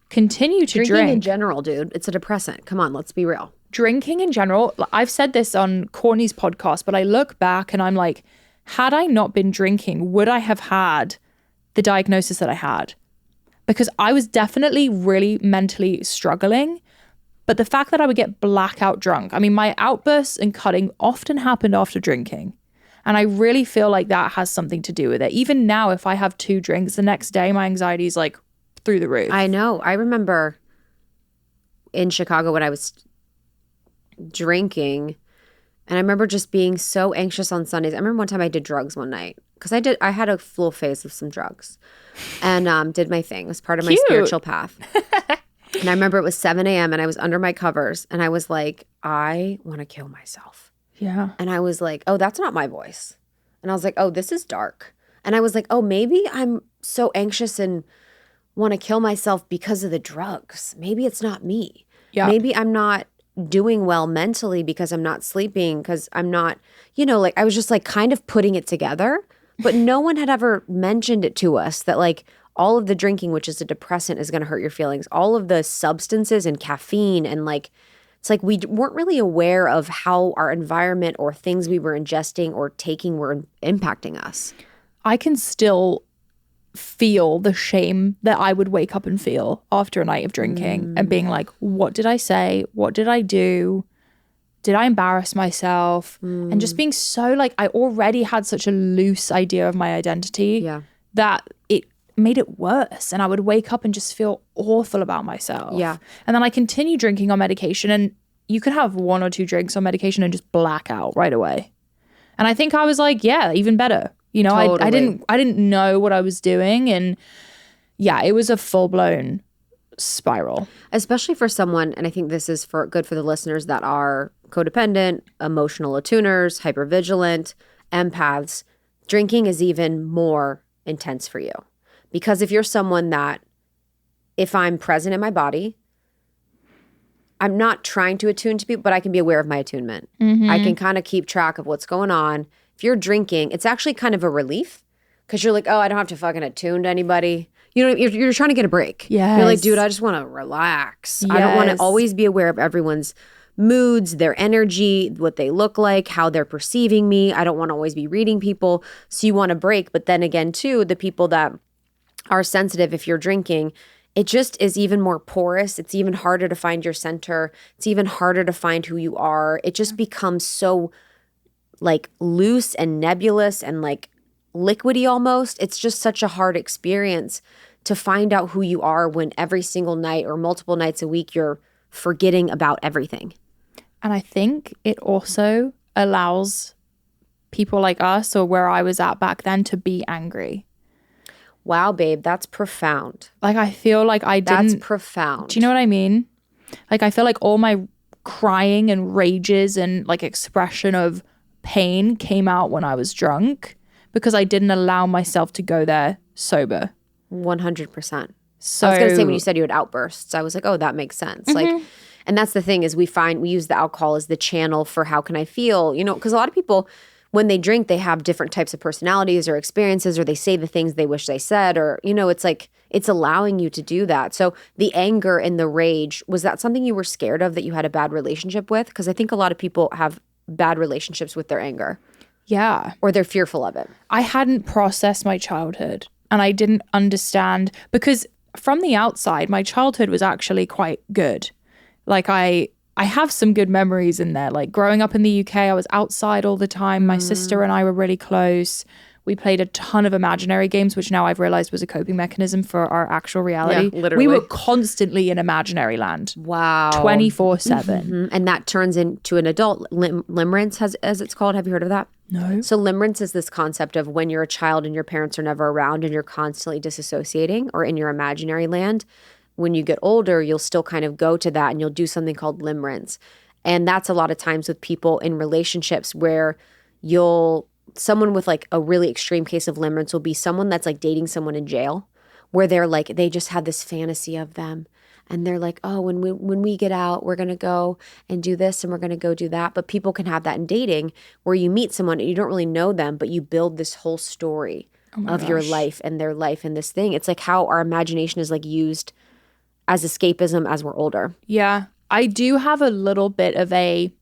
continue to Drinking drink. in general, dude. It's a depressant. Come on, let's be real. Drinking in general, I've said this on Courtney's podcast, but I look back and I'm like, had I not been drinking, would I have had the diagnosis that I had? Because I was definitely really mentally struggling. But the fact that I would get blackout drunk, I mean, my outbursts and cutting often happened after drinking. And I really feel like that has something to do with it. Even now, if I have 2 drinks, the next day my anxiety is like through the roof. I know. I remember in Chicago when I was drinking, and I remember just being so anxious on Sundays. I remember one time I did drugs one night because I had a full phase of some drugs and did my thing. It was part of my spiritual path. And I remember it was 7 a.m. and I was under my covers and I was like, I want to kill myself. Yeah. And I was like, oh, that's not my voice. And I was like, oh, this is dark. And I was like, oh, maybe I'm so anxious and want to kill myself because of the drugs. Maybe it's not me. Yeah. Maybe I'm not doing well mentally because I'm not sleeping, because I'm not, like I was just like kind of putting it together. But no one had ever mentioned it to us that like all of the drinking, which is a depressant, is going to hurt your feelings. All of the substances and caffeine and like, it's like we weren't really aware of how our environment or things we were ingesting or taking were impacting us. I can still feel the shame that I would wake up and feel after a night of drinking and being like, what did I say? What did I do? Did I embarrass myself? And just being so like, I already had such a loose idea of my identity that it made it worse. And I would wake up and just feel awful about myself. Yeah. And then I continue drinking on medication, and you could have 1 or 2 drinks on medication and just black out right away. And I think I was like, yeah, even better. Totally. I didn't know what I was doing. And, yeah, it was a full-blown spiral. Especially for someone, and I think this is good for the listeners that are codependent, emotional attuners, hypervigilant, empaths. Drinking is even more intense for you. Because if you're someone that, if I'm present in my body, I'm not trying to attune to people, but I can be aware of my attunement. I can kind of keep track of what's going on. If you're drinking, it's actually kind of a relief because you're like, oh, I don't have to fucking attune to anybody. You know, you're trying to get a break. Yes. You're like, dude, I just want to relax. I don't want to always be aware of everyone's moods, their energy, what they look like, how they're perceiving me. I don't want to always be reading people. So you want to break. But then again, too, the people that are sensitive, if you're drinking, it just is even more porous. It's even harder to find your center. It's even harder to find who you are. It just becomes so like loose and nebulous and like liquidy almost. It's just such a hard experience to find out who you are when every single night or multiple nights a week you're forgetting about everything. And I think it also allows people like us, or where I was at back then, to be angry. Wow, babe, that's profound. Like, I feel like I didn't... That's profound. Do you know what I mean? Like, I feel like all my crying and rages and like expression of pain came out when I was drunk because I didn't allow myself to go there sober. 100%. So I was going to say when you said you had outbursts, I was like, oh, that makes sense. Like, and that's the thing is we use the alcohol as the channel for how can I feel, you know, because a lot of people, when they drink, they have different types of personalities or experiences, or they say the things they wish they said, or, you know, it's like, it's allowing you to do that. So the anger and the rage, was that something you were scared of that you had a bad relationship with? Because I think a lot of people have bad relationships with their anger. Yeah. Or they're fearful of it. I hadn't processed my childhood and I didn't understand, because from the outside, my childhood was actually quite good. Like I have some good memories in there. Like growing up in the UK, I was outside all the time. My sister and I were really close. We played a ton of imaginary games, which now I've realized was a coping mechanism for our actual reality. Yeah, literally. We were constantly in imaginary land. Wow. 24/7. And that turns into an adult limerence, as it's called. Have you heard of that? No. So limerence is this concept of when you're a child and your parents are never around and you're constantly disassociating or in your imaginary land. When you get older, you'll still kind of go to that and you'll do something called limerence. And that's a lot of times with people in relationships where someone with like a really extreme case of limerence will be someone that's like dating someone in jail, where they're like, they just had this fantasy of them. And they're like, oh, when we get out, we're going to go and do this and we're going to go do that. But people can have that in dating where you meet someone and you don't really know them, but you build this whole story of your life and their life and this thing. It's like how our imagination is like used as escapism as we're older. Yeah. I do have a little bit of a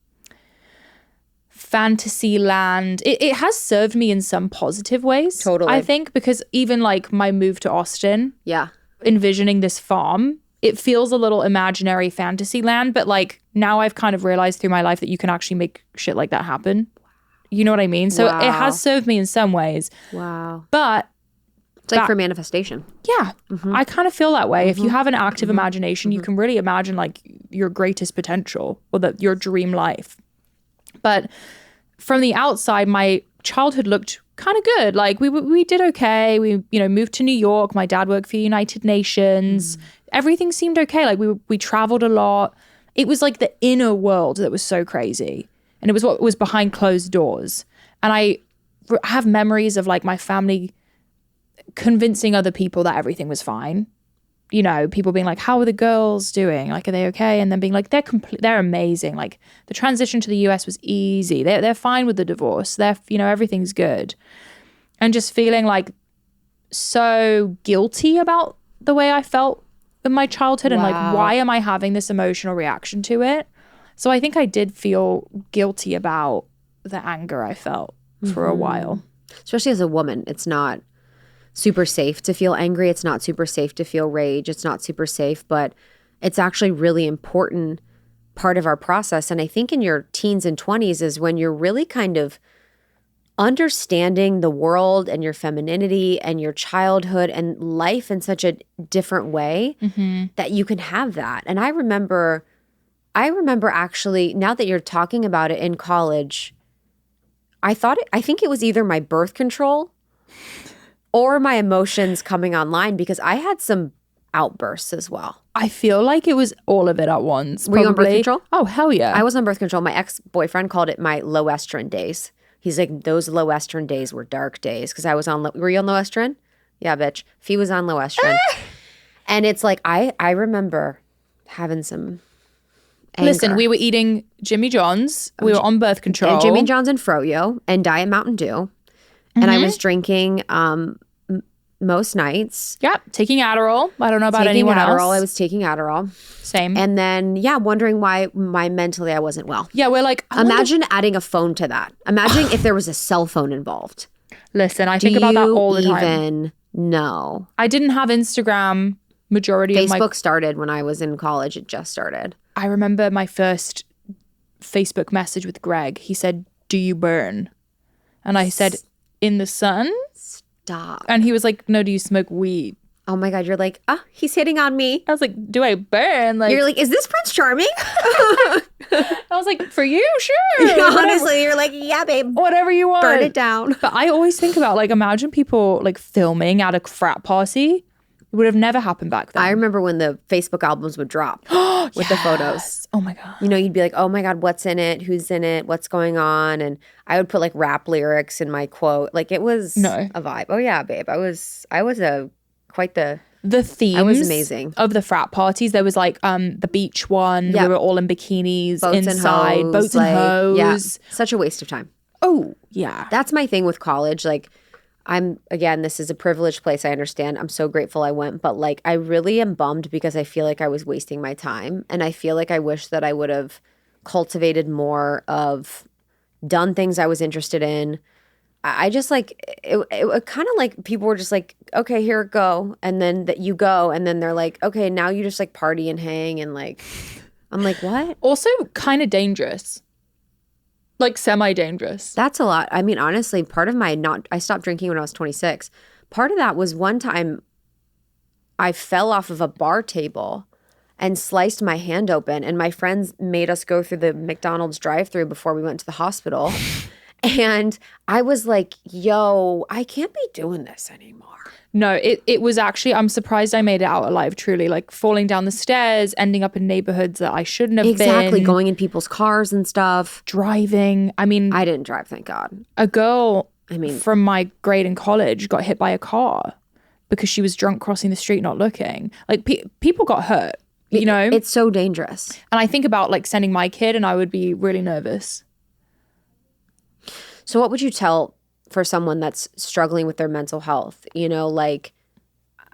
fantasy land. It has served me in some positive ways. Totally. I think because even like my move to Austin, Yeah. envisioning this farm, it feels a little imaginary fantasy land, but like now I've kind of realized through my life that you can actually make shit like that happen. You know what I mean? So Wow. it has served me in some ways. Wow. But It's like for manifestation. yeah, I kind of feel that way. If you have an active imagination, you can really imagine like your greatest potential or your dream life. But from the outside, my childhood looked kind of good. Like we did okay. We moved to New York. My dad worked for United Nations. Everything seemed okay. Like we traveled a lot. It was like the inner world that was so crazy, and it was what was behind closed doors. And I have memories of like my family convincing other people that everything was fine. You know, people being like, how are the girls doing? Like, are they okay? And then being like, they're amazing. Like the transition to the US was easy. They're fine with the divorce. Everything's good. And just feeling like so guilty about the way I felt in my childhood and like, why am I having this emotional reaction to it? So I think I did feel guilty about the anger I felt for a while. Especially as a woman, it's not super safe to feel angry. It's not super safe to feel rage. It's not super safe, but it's actually really important part of our process. And I think in your teens and 20s is when you're really kind of understanding the world and your femininity and your childhood and life in such a different way that you can have that. And I remember actually, now that you're talking about it in college, I think it was either my birth control or my emotions coming online, because I had some outbursts as well. I feel like it was all of it at once. Were you on birth probably. control? Oh, hell yeah. I was on birth control. My ex-boyfriend called it my low estrogen days. He's like, those low estrogen days were dark days because I was on, were you on low estrogen? Yeah, bitch. If he was on low estrogen. And it's like, I remember having some anger. Listen, we were eating Jimmy John's. We were on birth control. And Jimmy John's and Froyo and Diet Mountain Dew. And I was drinking most nights. Yep, taking Adderall. I don't know about anyone else. I was taking Adderall. Same. And then, wondering why mentally I wasn't well. Yeah, we're like, imagine adding a phone to that. Imagine if there was a cell phone involved. Listen, I think about that all the time. Even know? I didn't have Instagram majority of my... Facebook started when I was in college. It just started. I remember my first Facebook message with Greg. He said, "Do you burn?" And I said, "In the sun." Stop. And he was like, "No, do you smoke weed?" Oh my God, you're like, he's hitting on me. I was like, "Do I burn?" Like, you're like, is this Prince Charming? I was like, "For you, sure." Honestly, you're like, yeah, babe. Whatever you want. Burn it down. But I always think about, like, imagine people like filming at a frat party. It would have never happened back then. I remember when the Facebook albums would drop with the photos. Oh my God. You know, you'd be like, oh my God, what's in it? Who's in it? What's going on? And I would put like rap lyrics in my quote. Like it was a vibe. Oh yeah, babe. I was quite the themes. I was amazing. Of the frat parties. There was like the beach one. Yeah. We were all in bikinis Boats inside. and hoes, Boats and hoes. Yeah. Such a waste of time. Oh, yeah. That's my thing with college. Like this is a privileged place, I understand. I'm so grateful I went, but like I really am bummed because I feel like I was wasting my time, and I feel like I wish that I would have cultivated more of done things I was interested in. I just like it kind of like people were just like, okay, here go, and then that you go, and then they're like, okay, now you just like party and hang, and like I'm like, what? Also kind of dangerous. Like semi-dangerous. That's a lot. I mean, honestly, part of I stopped drinking when I was 26. Part of that was one time I fell off of a bar table and sliced my hand open, and my friends made us go through the McDonald's drive-thru before we went to the hospital. And I was like, yo, I can't be doing this anymore. No, it was actually, I'm surprised I made it out alive, truly. Like falling down the stairs, ending up in neighborhoods that I shouldn't have been. Exactly, going in people's cars and stuff. Driving. I mean. I didn't drive, thank God. A girl from my grade in college got hit by a car because she was drunk crossing the street not looking. Like people got hurt, you know? It's so dangerous. And I think about like sending my kid and I would be really nervous. So what would you tell for someone that's struggling with their mental health? You know, like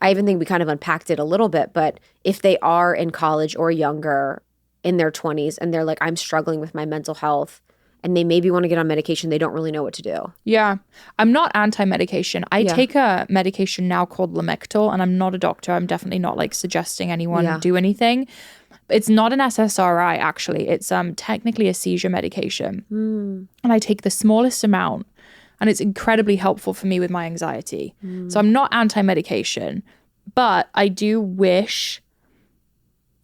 I even think we kind of unpacked it a little bit, but if they are in college or younger in their 20s and they're like, I'm struggling with my mental health, and they maybe want to get on medication, they don't really know what to do. Yeah. I'm not anti-medication. I take a medication now called Lamictal, and I'm not a doctor. I'm definitely not like suggesting anyone do anything. It's not an SSRI, actually. It's technically a seizure medication. And I take the smallest amount, and it's incredibly helpful for me with my anxiety. So I'm not anti-medication, but I do wish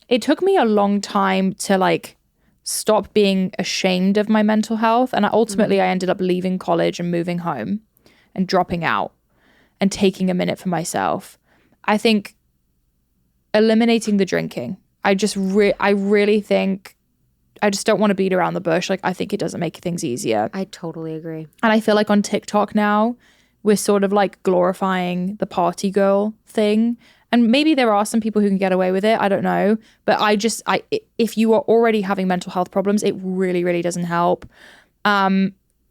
it took me a long time to like stop being ashamed of my mental health. And ultimately I ended up leaving college and moving home and dropping out and taking a minute for myself. I think eliminating the drinking. I really think, I just don't want to beat around the bush. Like, I think it doesn't make things easier. I totally agree. And I feel like on TikTok now, we're sort of like glorifying the party girl thing. And maybe there are some people who can get away with it. I don't know. But if you are already having mental health problems, it really, really doesn't help.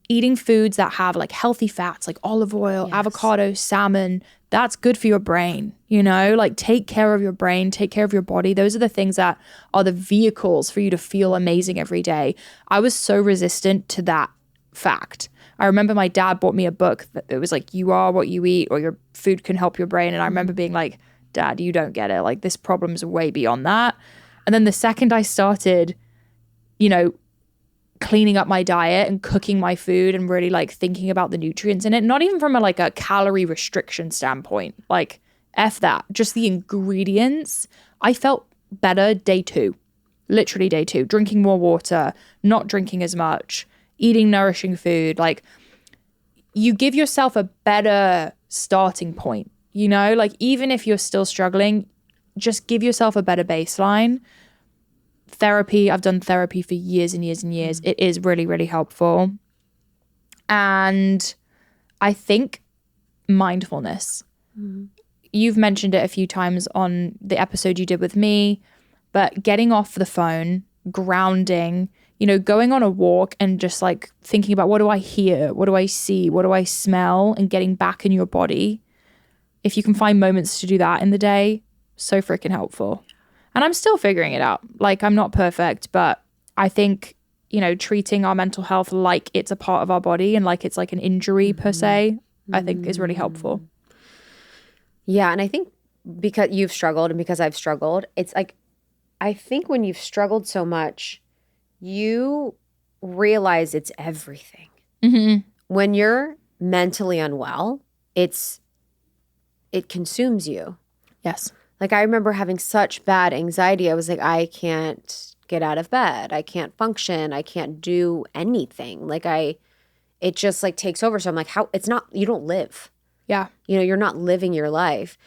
Eating foods that have like healthy fats, like olive oil, avocado, salmon, that's good for your brain, you know? Like take care of your brain, take care of your body. Those are the things that are the vehicles for you to feel amazing every day. I was so resistant to that fact. I remember my dad bought me a book that it was like, you are what you eat, or your food can help your brain. And I remember being like, Dad, you don't get it. Like this problem's way beyond that. And then the second I started, you know, cleaning up my diet and cooking my food and really like thinking about the nutrients in it, not even from a calorie restriction standpoint, like F that, just the ingredients, I felt better day 2, literally day 2, drinking more water, not drinking as much, eating nourishing food. Like you give yourself a better starting point, you know? Like, even if you're still struggling, just give yourself a better baseline. Therapy, I've done therapy for years and years and years. It is really, really helpful. And I think mindfulness. You've mentioned it a few times on the episode you did with me, but getting off the phone, grounding, you know, going on a walk and just like thinking about, what do I hear? What do I see? What do I smell? And getting back in your body. If you can find moments to do that in the day, so freaking helpful. And I'm still figuring it out. Like, I'm not perfect, but I think, you know, treating our mental health like it's a part of our body and like it's like an injury per se, I think is really helpful. Yeah. And I think because you've struggled and because I've struggled, it's like, I think when you've struggled so much, you realize it's everything. When you're mentally unwell, it consumes you. Yes. Like, I remember having such bad anxiety. I was like, I can't get out of bed. I can't function. I can't do anything. Like, it just like takes over. So I'm like, you don't live. Yeah. You know, you're not living your life.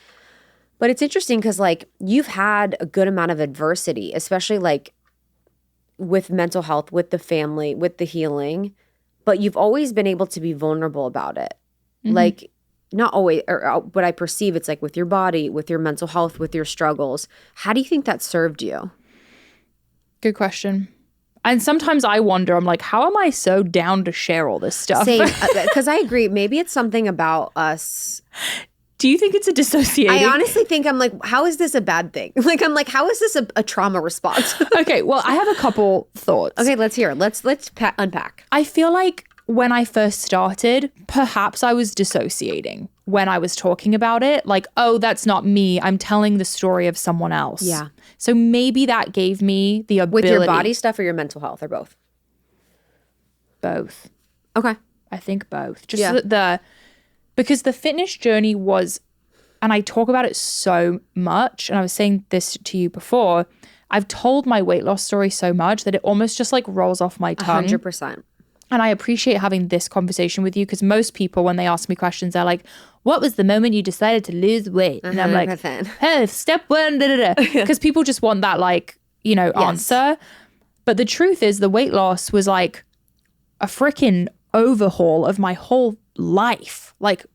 But it's interesting because like you've had a good amount of adversity, especially like with mental health, with the family, with the healing, but you've always been able to be vulnerable about it. Like, not always, or what I perceive, it's like with your body, with your mental health, with your struggles. How do you think that served you? Good question. And sometimes I wonder, I'm like, how am I so down to share all this stuff? Same, because I agree. Maybe it's something about us. Do you think it's a dissociating? I honestly think I'm like, how is this a bad thing? Like, I'm like, how is this a trauma response? Okay, well, I have a couple thoughts. Okay, let's hear it. Let's unpack. I feel like when I first started, perhaps I was dissociating when I was talking about it. Like, oh, that's not me. I'm telling the story of someone else. Yeah. So maybe that gave me the ability. With your body stuff or your mental health or both? Both. Okay. I think both. Just because the fitness journey was, and I talk about it so much, and I was saying this to you before, I've told my weight loss story so much that it almost just like rolls off my tongue. 100%. And I appreciate having this conversation with you because most people, when they ask me questions, they're like, what was the moment you decided to lose weight? And I'm like, hey, step one, because people just want that like, you know, answer. But the truth is the weight loss was like a freaking overhaul of my whole life. Like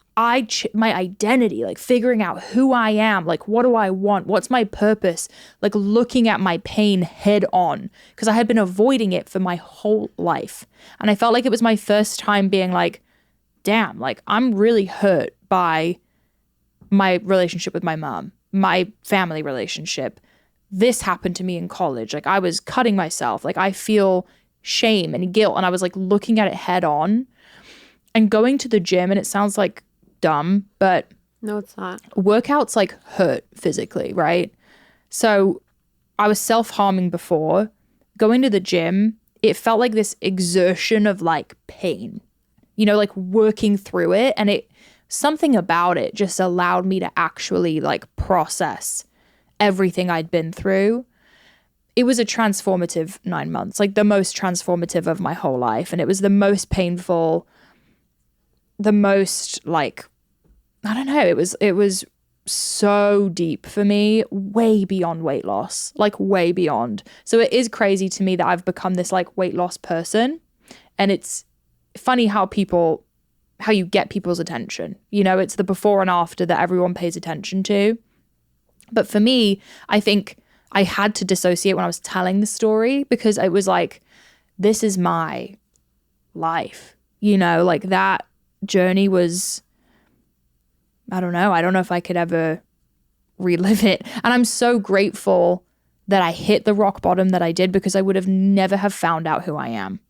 my identity, like figuring out who I am, like what do I want? What's my purpose? Like looking at my pain head on because I had been avoiding it for my whole life. And I felt like it was my first time being like, damn, like I'm really hurt by my relationship with my mom, my family relationship. This happened to me in college. Like I was cutting myself. Like I feel shame and guilt. And I was like looking at it head on and going to the gym. And it sounds like dumb, but no, it's not. Workouts like hurt physically, right? So I was self-harming before. Going to the gym, it felt like this exertion of like pain, you know, like working through it. And something about it just allowed me to actually like process everything I'd been through. It was a transformative 9 months, like the most transformative of my whole life. And it was the most painful, the most like, I don't know, it was so deep for me, way beyond weight loss, like way beyond. So it is crazy to me that I've become this like weight loss person. And it's funny how you get people's attention. You know, it's the before and after that everyone pays attention to. But for me, I think I had to dissociate when I was telling the story because it was like, this is my life. You know, like that journey was, I don't know if I could ever relive it. And I'm so grateful that I hit the rock bottom that I did because I would have never have found out who I am.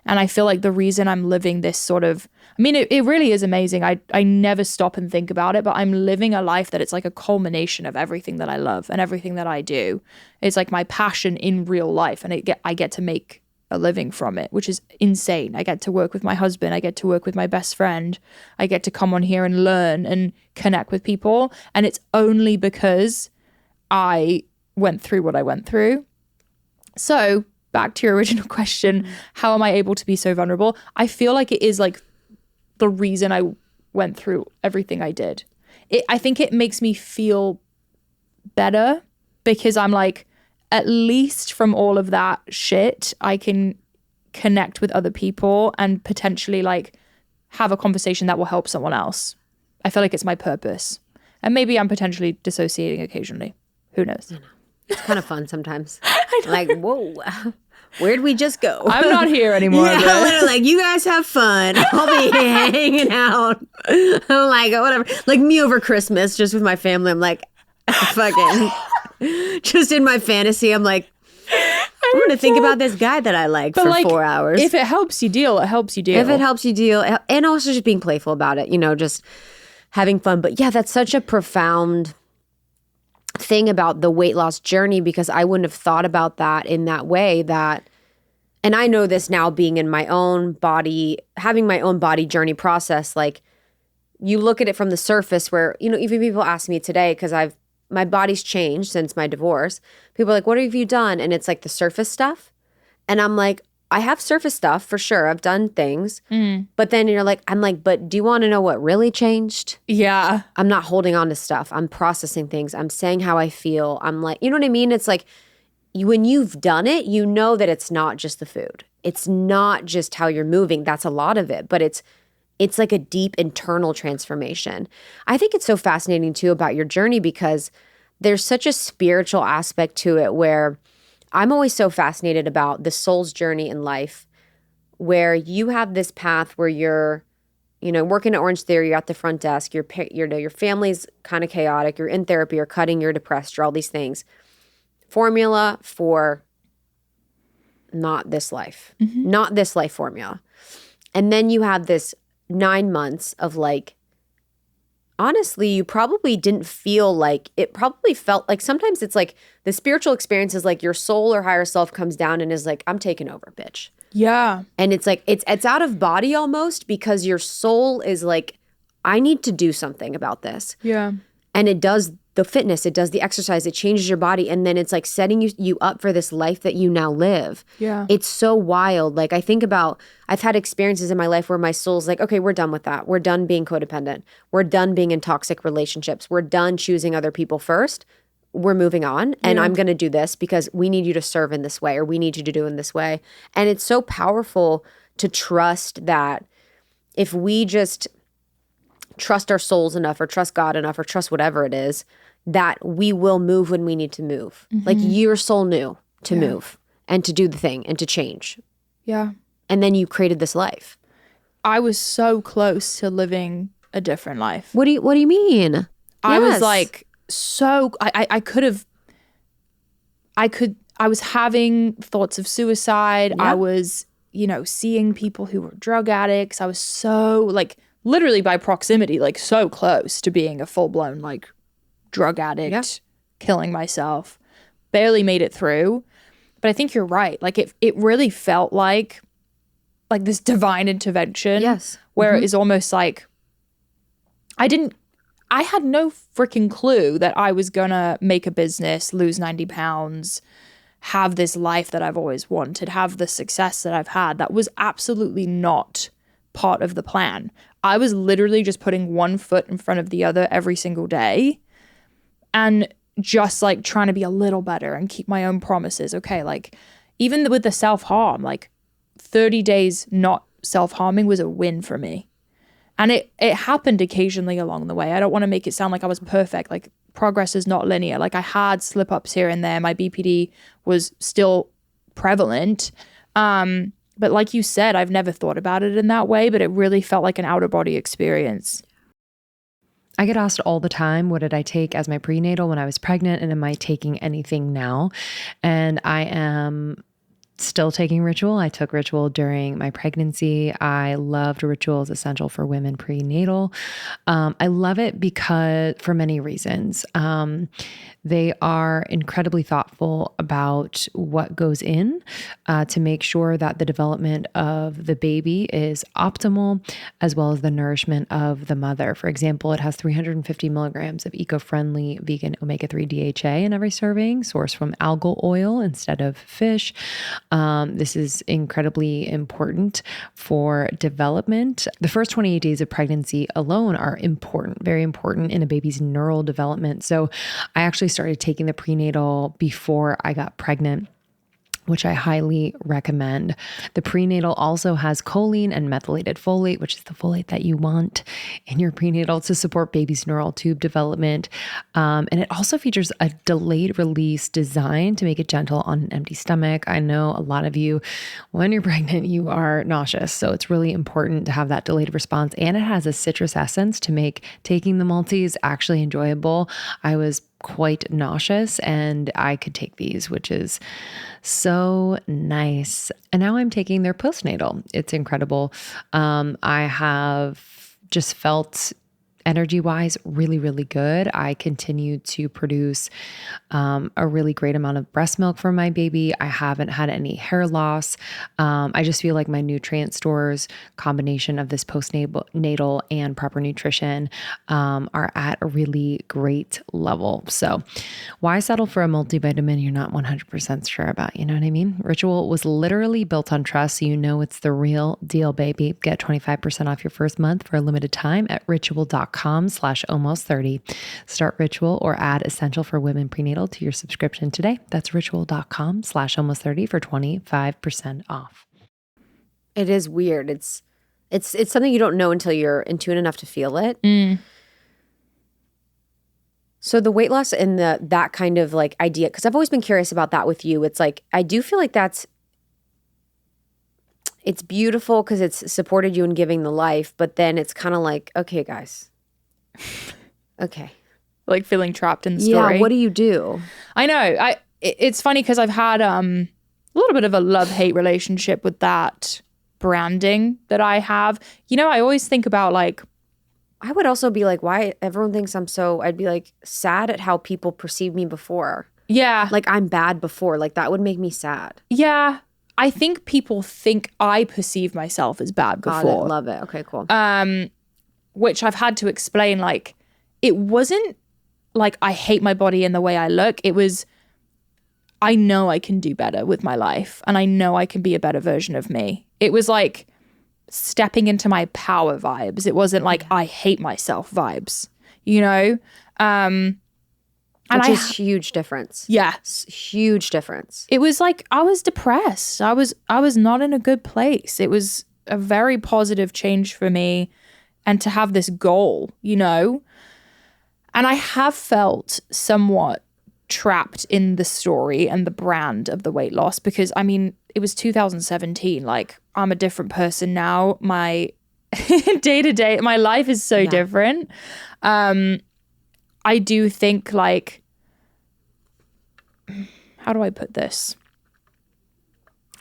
And I feel like the reason I'm living this sort of, I mean, it really is amazing. I never stop and think about it, but I'm living a life that it's like a culmination of everything that I love and everything that I do. It's like my passion in real life. And I get to make a living from it, which is insane. I get to work with my husband. I get to work with my best friend. I get to come on here and learn and connect with people. And it's only because I went through what I went through. So back to your original question, how am I able to be so vulnerable? I feel like it is like the reason I went through everything I did. I think it makes me feel better because I'm like, at least from all of that shit, I can connect with other people and potentially like have a conversation that will help someone else. I feel like it's my purpose. And maybe I'm potentially dissociating occasionally. Who knows? It's kind of fun sometimes. Like, whoa, where'd we just go? I'm not here anymore. Yeah, literally, like, you guys have fun. I'll be hanging out. I'm like, whatever. Like me over Christmas, just with my family. I'm like, fucking, just in my fantasy. I'm like, I'm going to think about this guy that I like for like, 4 hours. If it helps you deal, it helps you deal. If it helps you deal. And also just being playful about it, just having fun. But yeah, that's such a profound thing about the weight loss journey, because I wouldn't have thought about that in that way. And I know this now, being in my own body, having my own body journey process, like you look at it from the surface where, even people ask me today, because my body's changed since my divorce. People are like, what have you done? And it's like the surface stuff. And I'm like, I have surface stuff for sure. I've done things. But then I'm like, but do you want to know what really changed? Yeah. I'm not holding on to stuff. I'm processing things. I'm saying how I feel. I'm like, you know what I mean? It's like when you've done it, you know that it's not just the food. It's not just how you're moving. That's a lot of it. But it's like a deep internal transformation. I think it's so fascinating too about your journey, because there's such a spiritual aspect to it, where I'm always so fascinated about the soul's journey in life, where you have this path where you're, working at Orange Theory, you're at the front desk, your family's kind of chaotic, you're in therapy, you're cutting, you're depressed, you're all these things. Formula for not this life, not this life formula. And then you have this 9 months of like, honestly, you probably didn't feel like, it probably felt like sometimes it's like the spiritual experience is like your soul or higher self comes down and is like, I'm taking over, bitch. Yeah. And it's like, it's out of body almost, because your soul is like, I need to do something about this. Yeah. And it does the fitness, it does the exercise, it changes your body. And then it's like setting you up for this life that you now live. Yeah. It's so wild. Like I think about, I've had experiences in my life where my soul's like, okay, we're done with that. We're done being codependent. We're done being in toxic relationships. We're done choosing other people first. We're moving on. And I'm going to do this because we need you to serve in this way, or we need you to do in this way. And it's so powerful to trust that if we just trust our souls enough, or trust God enough, or trust whatever it is, that we will move when we need to move. Like your soul knew to move and to do the thing and to change. Yeah. And then you created this life. I was so close to living a different life. What do you mean? I was like, I was having thoughts of suicide. Yeah. I was, seeing people who were drug addicts. I was so like, literally by proximity, like so close to being a full-blown like drug addict, killing myself. Barely made it through. But I think you're right. Like it really felt like this divine intervention. Yes. Where it is almost like I had no freaking clue that I was gonna make a business, lose 90 pounds, have this life that I've always wanted, have the success that I've had. That was absolutely not part of the plan. I was literally just putting one foot in front of the other every single day and just like trying to be a little better and keep my own promises. Okay, like even with the self-harm, like 30 days not self-harming was a win for me. And it happened occasionally along the way. I don't want to make it sound like I was perfect. Like progress is not linear. Like I had slip-ups here and there. My BPD was still prevalent. But like you said, I've never thought about it in that way, but it really felt like an out-of-body experience. I get asked all the time, what did I take as my prenatal when I was pregnant, and am I taking anything now? And I am still taking Ritual. I took Ritual during my pregnancy. I loved Ritual as essential for women prenatal. I love it because for many reasons. They are incredibly thoughtful about what goes in to make sure that the development of the baby is optimal, as well as the nourishment of the mother. For example, it has 350 milligrams of eco-friendly vegan omega-3 DHA in every serving, sourced from algal oil instead of fish. This is incredibly important for development. The first 28 days of pregnancy alone are important, very important in a baby's neural development. So I actually started taking the prenatal before I got pregnant, which I highly recommend. The prenatal also has choline and methylated folate, which is the folate that you want in your prenatal to support baby's neural tube development. And it also features a delayed release design to make it gentle on an empty stomach. I know a lot of you, when you're pregnant, you are nauseous. So it's really important to have that delayed response. And it has a citrus essence to make taking the multis actually enjoyable. I was quite nauseous and I could take these, which is so nice. And now I'm taking their postnatal. It's incredible. I have just felt energy-wise really, really good. I continue to produce a really great amount of breast milk for my baby. I haven't had any hair loss. I just feel like my nutrient stores, combination of this postnatal and proper nutrition, are at a really great level. So why settle for a multivitamin you're not 100% sure about? You know what I mean? Ritual was literally built on trust, so you know it's the real deal, baby. Get 25% off your first month for a limited time at ritual.com/almost30. Start Ritual or add Essential for Women Prenatal to your subscription today. That's ritual.com/almost30 for 25% off. It is weird. It's something you don't know until you're in tune enough to feel it. So the weight loss and that kind of like idea, because I've always been curious about that with you. It's like, I do feel like it's beautiful because it's supported you in giving the life, but then it's kind of like, okay, guys. Okay. Like feeling trapped in the story. Yeah, what do you do? I know. It's funny because I've had a little bit of a love-hate relationship with that branding that I have. You know, I always think about like, I would also be like, why everyone thinks I'd be like sad at how people perceive me before. yeah. Like I'm bad before. Like that would make me sad. Yeah. I think people think I perceive myself as bad Got before. it. Love it. Okay, cool. Which I've had to explain, like, it wasn't like I hate my body and the way I look. It was, I know I can do better with my life and I know I can be a better version of me. It was like stepping into my power vibes. It wasn't like I hate myself vibes, you know? Which is huge difference. Yeah. Huge difference. It was like I was depressed. I was not in a good place. It was a very positive change for me, and to have this goal, you know. And I have felt somewhat trapped in the story and the brand of the weight loss because, I mean, it was 2017. Like, I'm a different person now. My day-to-day, my life is so different. I do think, like, how do I put this?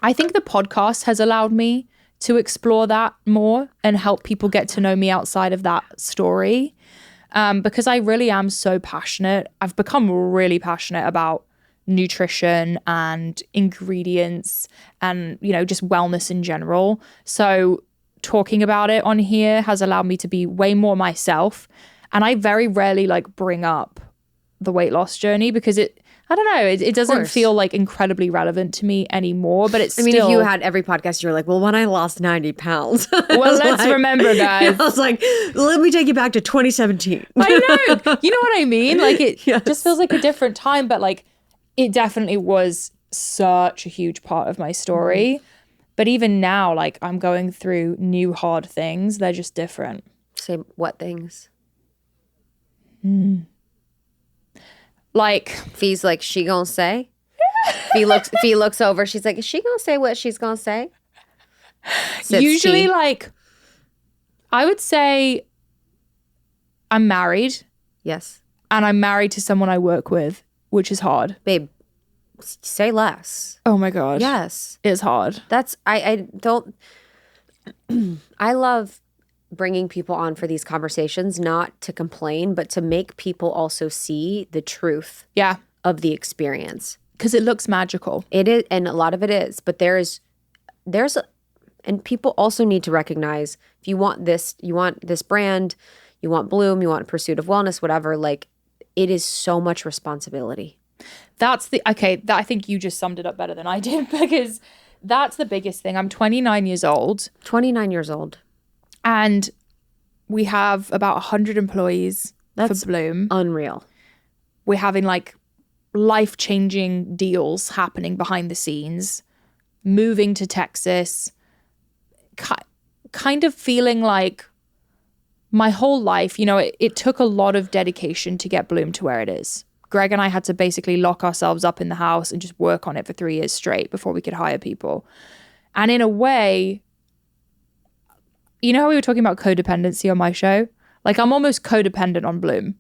I think the podcast has allowed me to explore that more and help people get to know me outside of that story. Because I really am so passionate. I've become really passionate about nutrition and ingredients and, you know, just wellness in general. So talking about it on here has allowed me to be way more myself. And I very rarely like bring up the weight loss journey because it doesn't feel like incredibly relevant to me anymore, but it's I mean, if you had every podcast, you were like, well, when I lost 90 pounds. Well, let's remember, guys. I was like, let me take you back to 2017. I know. You know what I mean? Like it just feels like a different time, but like it definitely was such a huge part of my story. Mm-hmm. But even now, like I'm going through new hard things. They're just different. Say what things? Like Fee's like, she gonna say? Fee looks over. She's like, is she gonna say what she's gonna say? Usually, like, I would say I'm married. Yes. And I'm married to someone I work with, which is hard. Babe, say less. Oh my God. Yes. It's hard. I don't, I love bringing people on for these conversations, not to complain, but to make people also see the truth of the experience. Because it looks magical. It is, and a lot of it is, but and people also need to recognize if you want this brand, you want Bloom, you want Pursuit of Wellness, whatever, like it is so much responsibility. I think you just summed it up better than I did, because that's the biggest thing. I'm 29 years old. 29 years old. And we have about 100 employees for Bloom. Unreal. We're having like life-changing deals happening behind the scenes, moving to Texas, kind of feeling like my whole life, it took a lot of dedication to get Bloom to where it is. Greg and I had to basically lock ourselves up in the house and just work on it for 3 years straight before we could hire people. And in a way, you know how we were talking about codependency on my show? Like, I'm almost codependent on Bloom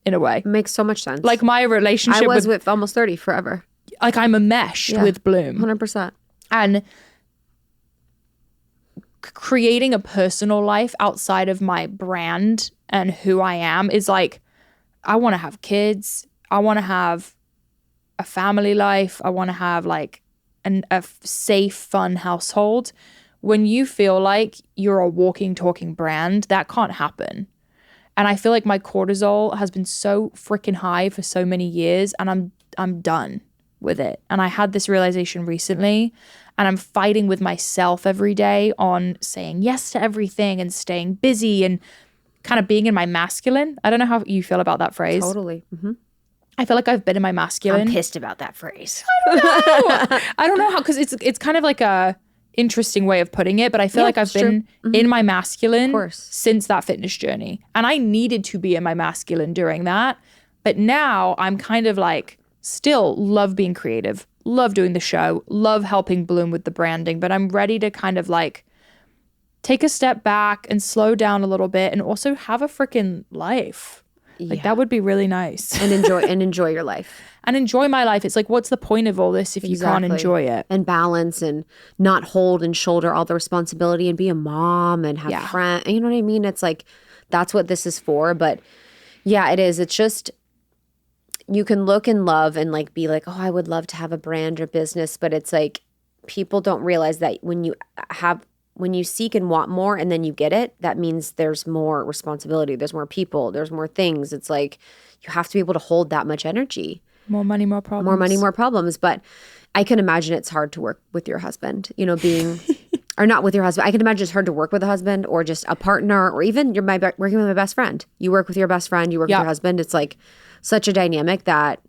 in a way. It makes so much sense. Like, my relationship I was with almost 30 forever. Like, I'm enmeshed with Bloom. 100%. And creating a personal life outside of my brand and who I am is like, I want to have kids. I want to have a family life. I want to have like a safe, fun household. When you feel like you're a walking, talking brand, that can't happen. And I feel like my cortisol has been so freaking high for so many years, and I'm done with it. And I had this realization recently, and I'm fighting with myself every day on saying yes to everything and staying busy and kind of being in my masculine. I don't know how you feel about that phrase. Totally. Mm-hmm. I feel like I've been in my masculine. I'm pissed about that phrase. I don't know how, because it's kind of like a interesting way of putting it, but I feel like I've been in my masculine since that fitness journey. And I needed to be in my masculine during that. But now I'm kind of like, still love being creative, love doing the show, love helping Bloom with the branding, but I'm ready to kind of like take a step back and slow down a little bit and also have a freaking life. Like that would be really nice. And enjoy your life. And enjoy my life. It's like, what's the point of all this if you can't enjoy it? And balance and not hold and shoulder all the responsibility and be a mom and have friends. You know what I mean? It's like, that's what this is for. But yeah, it is. It's just, you can look and love and like be like, oh, I would love to have a brand or business. But it's like, people don't realize that when you seek and want more and then you get it, that means there's more responsibility. There's more people. There's more things. It's like, you have to be able to hold that much energy. More money, more problems. More money, more problems. But I can imagine it's hard to work with your husband, being, or not with your husband. I can imagine it's hard to work with a husband or just a partner, or even you're working with my best friend. You work with your best friend, you work with your husband. It's like such a dynamic that,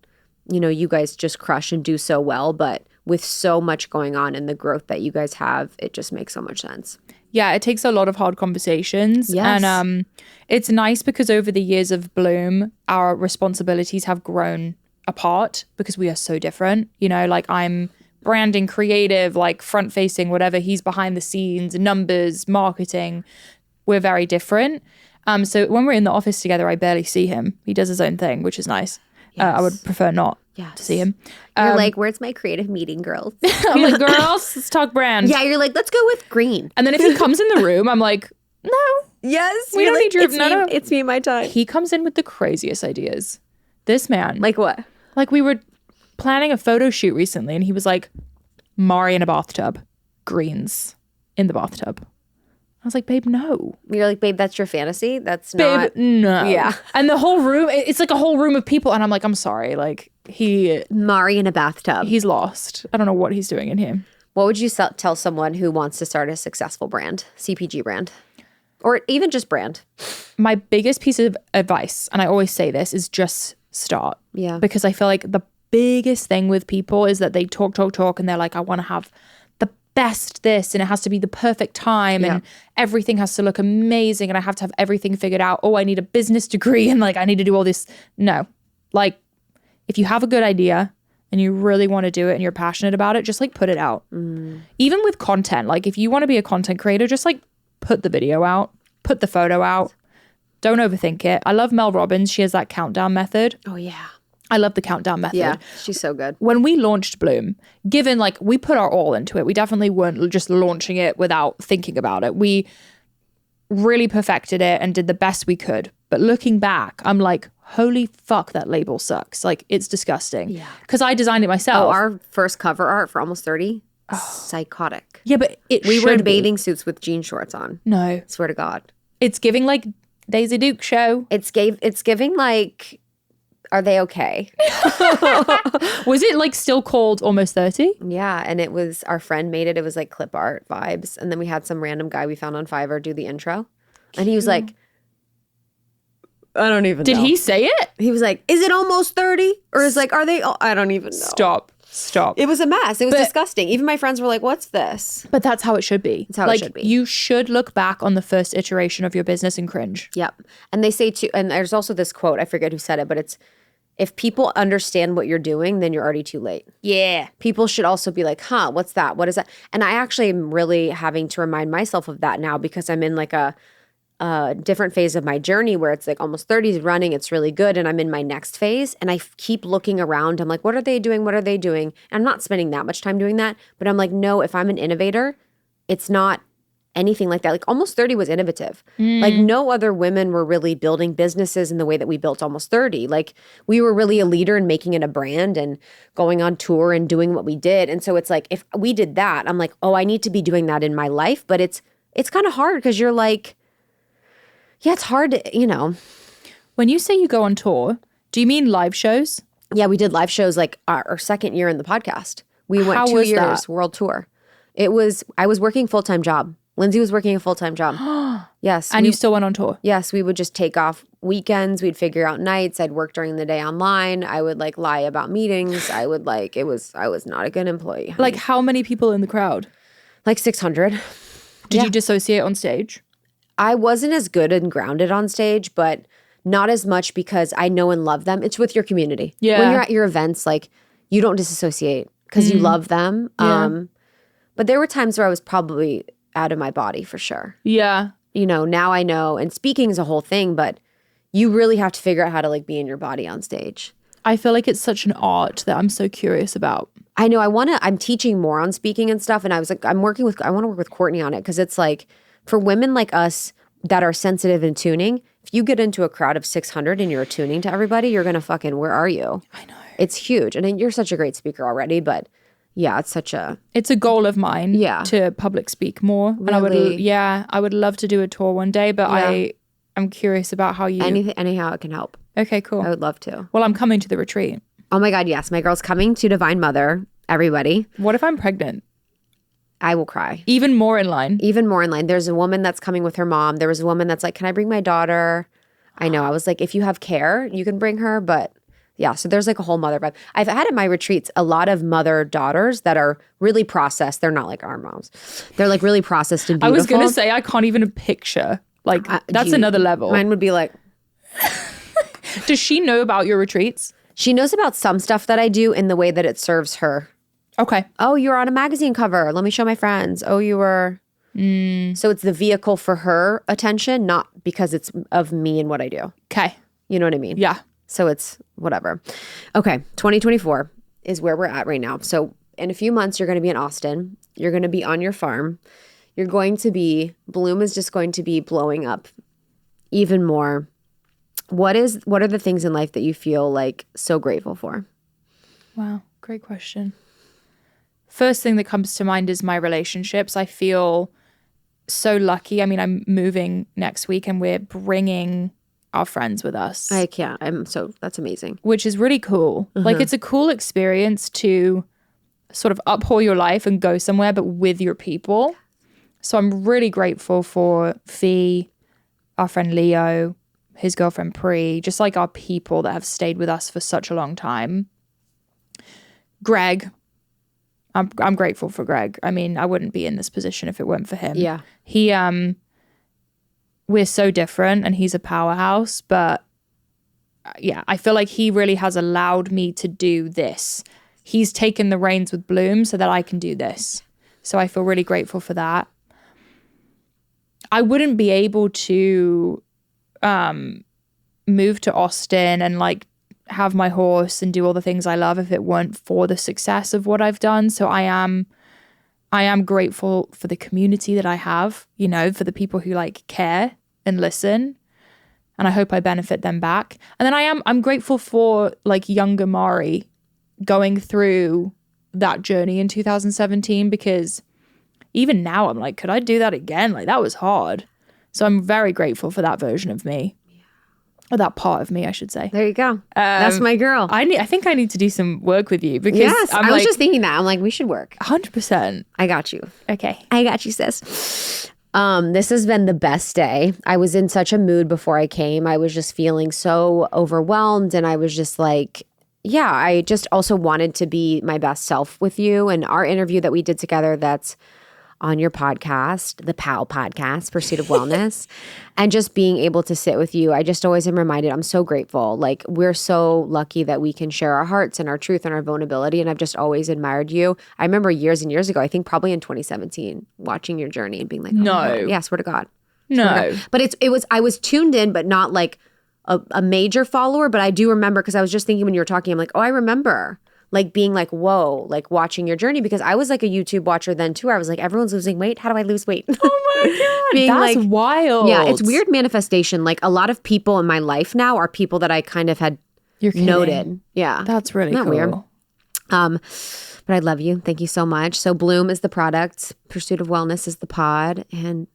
you guys just crush and do so well. But with so much going on and the growth that you guys have, it just makes so much sense. Yeah, it takes a lot of hard conversations. Yes. And it's nice because over the years of Bloom, our responsibilities have grown apart because we are so different. Like I'm branding, creative, like front facing, whatever. He's behind the scenes, numbers, marketing. We're very different. So when we're in the office together, I barely see him. He does his own thing, which is nice. Yes. I would prefer not to see him. You're like, where's my creative meeting, girls? I'm like, girls, let's talk brand. Yeah, you're like, let's go with green. And then if he comes in the room, I'm like, no. Yes. We don't need your, it's me, my time. He comes in with the craziest ideas. This man. Like what? Like we were planning a photo shoot recently and he was like, Mari in a bathtub, greens in the bathtub. I was like, babe, no. You're like, babe, that's your fantasy? That's babe, not. No. Yeah. And the whole room, it's like a whole room of people. And I'm like, I'm sorry. Like Mari in a bathtub. He's lost. I don't know what he's doing in here. What would you tell someone who wants to start a successful brand, CPG brand, or even just brand? My biggest piece of advice, and I always say this, is just start. Yeah. Because I feel like the biggest thing with people is that they talk, and they're like, I want to have the best this, and it has to be the perfect time, and everything has to look amazing, and I have to have everything figured out. Oh, I need a business degree, and like I need to do all this. No. Like if you have a good idea and you really want to do it and you're passionate about it, just like put it out. Even with content, like if you want to be a content creator, just like put the video out, put the photo out. Don't overthink it. I love Mel Robbins. She has that countdown method. Oh, yeah. I love the countdown method. Yeah, she's so good. When we launched Bloom, given like we put our all into it, we definitely weren't just launching it without thinking about it. We really perfected it and did the best we could. But looking back, I'm like, holy fuck, that label sucks. Like, it's disgusting. Yeah. Because I designed it myself. Oh, our first cover art for Almost 30? Psychotic. Yeah, but we were in bathing suits with jean shorts on. No. Swear to God. It's giving like Daisy Duke show. It's giving like are they okay? Was it like still called Almost 30? Yeah, and it was, our friend made it. It was like clip art vibes. And then we had some random guy we found on Fiverr do the intro. And he was like, I don't even know. Did he say it? He was like, is it almost 30? Or is like, are they, I don't even know. Stop. It was a mess. It was disgusting. Even my friends were like, what's this? But that's how it should be. That's how it should be. You should look back on the first iteration of your business and cringe. Yep. And they say too, and there's also this quote, I forget who said it, but it's, if people understand what you're doing, then you're already too late. Yeah. People should also be like, huh, what's that? What is that? And I actually am really having to remind myself of that now because I'm in like a different phase of my journey where it's like almost 30 is running. It's really good. And I'm in my next phase. And I keep looking around. I'm like, what are they doing? What are they doing? And I'm not spending that much time doing that. But I'm like, no, if I'm an innovator, it's not anything like that. Like almost 30 was innovative. Like no other women were really building businesses in the way that we built almost 30. Like we were really a leader in making it a brand and going on tour and doing what we did. And so it's like, if we did that, I'm like, oh, I need to be doing that in my life. But it's kind of hard because you're like, yeah, it's hard to, When you say you go on tour, do you mean live shows? Yeah, we did live shows like our second year in the podcast. We went How 2 was years that? world tour. I was working a full-time job. Lindsay was working a full-time job. Yes. And you still went on tour? Yes, we would just take off weekends. We'd figure out nights. I'd work during the day online. I would like lie about meetings. I was not a good employee. honey. Like how many people in the crowd? Like 600. Did you dissociate on stage? I wasn't as good and grounded on stage, but not as much because I know and love them. It's with your community. Yeah. When you're at your events, like you don't disassociate because you love them. Yeah. But there were times where I was probably out of my body for sure. Yeah. Now I know, and speaking is a whole thing, but you really have to figure out how to like be in your body on stage. I feel like it's such an art that I'm so curious about. I know I'm teaching more on speaking and stuff. And I was like, I want to work with Courtney on it. Cause it's like for women like us that are sensitive in tuning, if you get into a crowd of 600 and you're attuning to everybody, you're going to fucking, where are you? I know. It's huge. And then you're such a great speaker already, but yeah, it's a goal of mine to public speak more. Really? And I would love to do a tour one day, but Yeah. I'm curious about how you anyhow it can help. Okay, cool. I would love to. Well, I'm coming to the retreat. Oh my God, yes. My girl's coming to Divine Mother, everybody. What if I'm pregnant? I will cry. Even more in line. Even more in line. There's a woman that's coming with her mom. There was a woman that's like, can I bring my daughter? I know. I was like, if you have care, you can bring her. But yeah, so there's like a whole mother vibe. I've had at my retreats a lot of mother daughters that are really processed. They're not like our moms. They're like really processed and beautiful. I was going to say, I can't even picture. Like, that's another level. Mine would be like. Does she know about your retreats? She knows about some stuff that I do in the way that it serves her. Okay. Oh, you were on a magazine cover. Let me show my friends. Oh, you were. So it's the vehicle for her attention, not because it's of me and what I do. Okay. You know what I mean? Yeah. So it's whatever. Okay. 2024 is where we're at right now. So in a few months, you're going to be in Austin. You're going to be on your farm. Bloom is just going to be blowing up even more. What are the things in life that you feel like so grateful for? Wow. Great question. First thing that comes to mind is my relationships. I feel so lucky. I mean, I'm moving next week and we're bringing our friends with us. I can't. That's amazing. Which is really cool. Like it's a cool experience to sort of uphaul your life and go somewhere, but with your people. So I'm really grateful for Fee, our friend Leo, his girlfriend Pri, just like our people that have stayed with us for such a long time. Greg. I'm grateful for Greg. I mean, I wouldn't be in this position if it weren't for him. Yeah. We're so different and he's a powerhouse, but yeah, I feel like he really has allowed me to do this. He's taken the reins with Bloom so that I can do this. So I feel really grateful for that. I wouldn't be able to move to Austin and like have my horse and do all the things I love if it weren't for the success of what I've done. So I am grateful for the community that I have, for the people who like care and listen. And I hope I benefit them back. And then I'm grateful for like younger Mari going through that journey in 2017, because even now I'm like, could I do that again? Like that was hard. So I'm very grateful for that version of me. Or that part of me, I should say. There you go. That's my girl. I think I need to do some work with you because Yes, I'm I was like, just thinking that. I'm like, we should work. 100%. I got you. Okay. I got you, sis. This has been the best day. I was in such a mood before I came. I was just feeling so overwhelmed, and I was just like, yeah, I just also wanted to be my best self with you. And our interview that we did together, that's on your podcast, the POW podcast, Pursuit of Wellness, and just being able to sit with you. I just always am reminded, I'm so grateful. Like, we're so lucky that we can share our hearts and our truth and our vulnerability. And I've just always admired you. I remember years and years ago, I think probably in 2017, watching your journey and being like, oh No. my God. Yeah, swear to God. No. But I was tuned in, but not like a major follower. But I do remember, because I was just thinking when you were talking, I'm like, oh, I remember like being like, whoa, like watching your journey, because I was like a YouTube watcher then too. I was like, everyone's losing weight. How do I lose weight? Oh my God. That's like, wild. Yeah, it's weird manifestation. Like, a lot of people in my life now are people that I kind of had You're kidding. noted. Yeah. That's really Isn't that cool. weird? But I love you. Thank you so much. So Bloom is the product, Pursuit of Wellness is the pod, and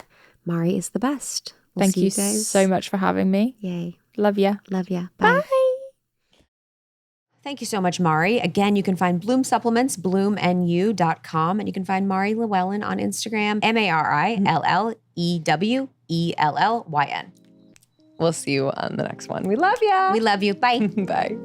Mari is the best. We'll Thank see you guys. so much for having me. Yay. Love ya. Love ya. Bye. Thank you so much, Mari. Again, you can find Bloom Supplements, bloomnu.com, and you can find Mari Llewellyn on Instagram, MARILLEWELLYN. We'll see you on the next one. We love ya. We love you. Bye. Bye.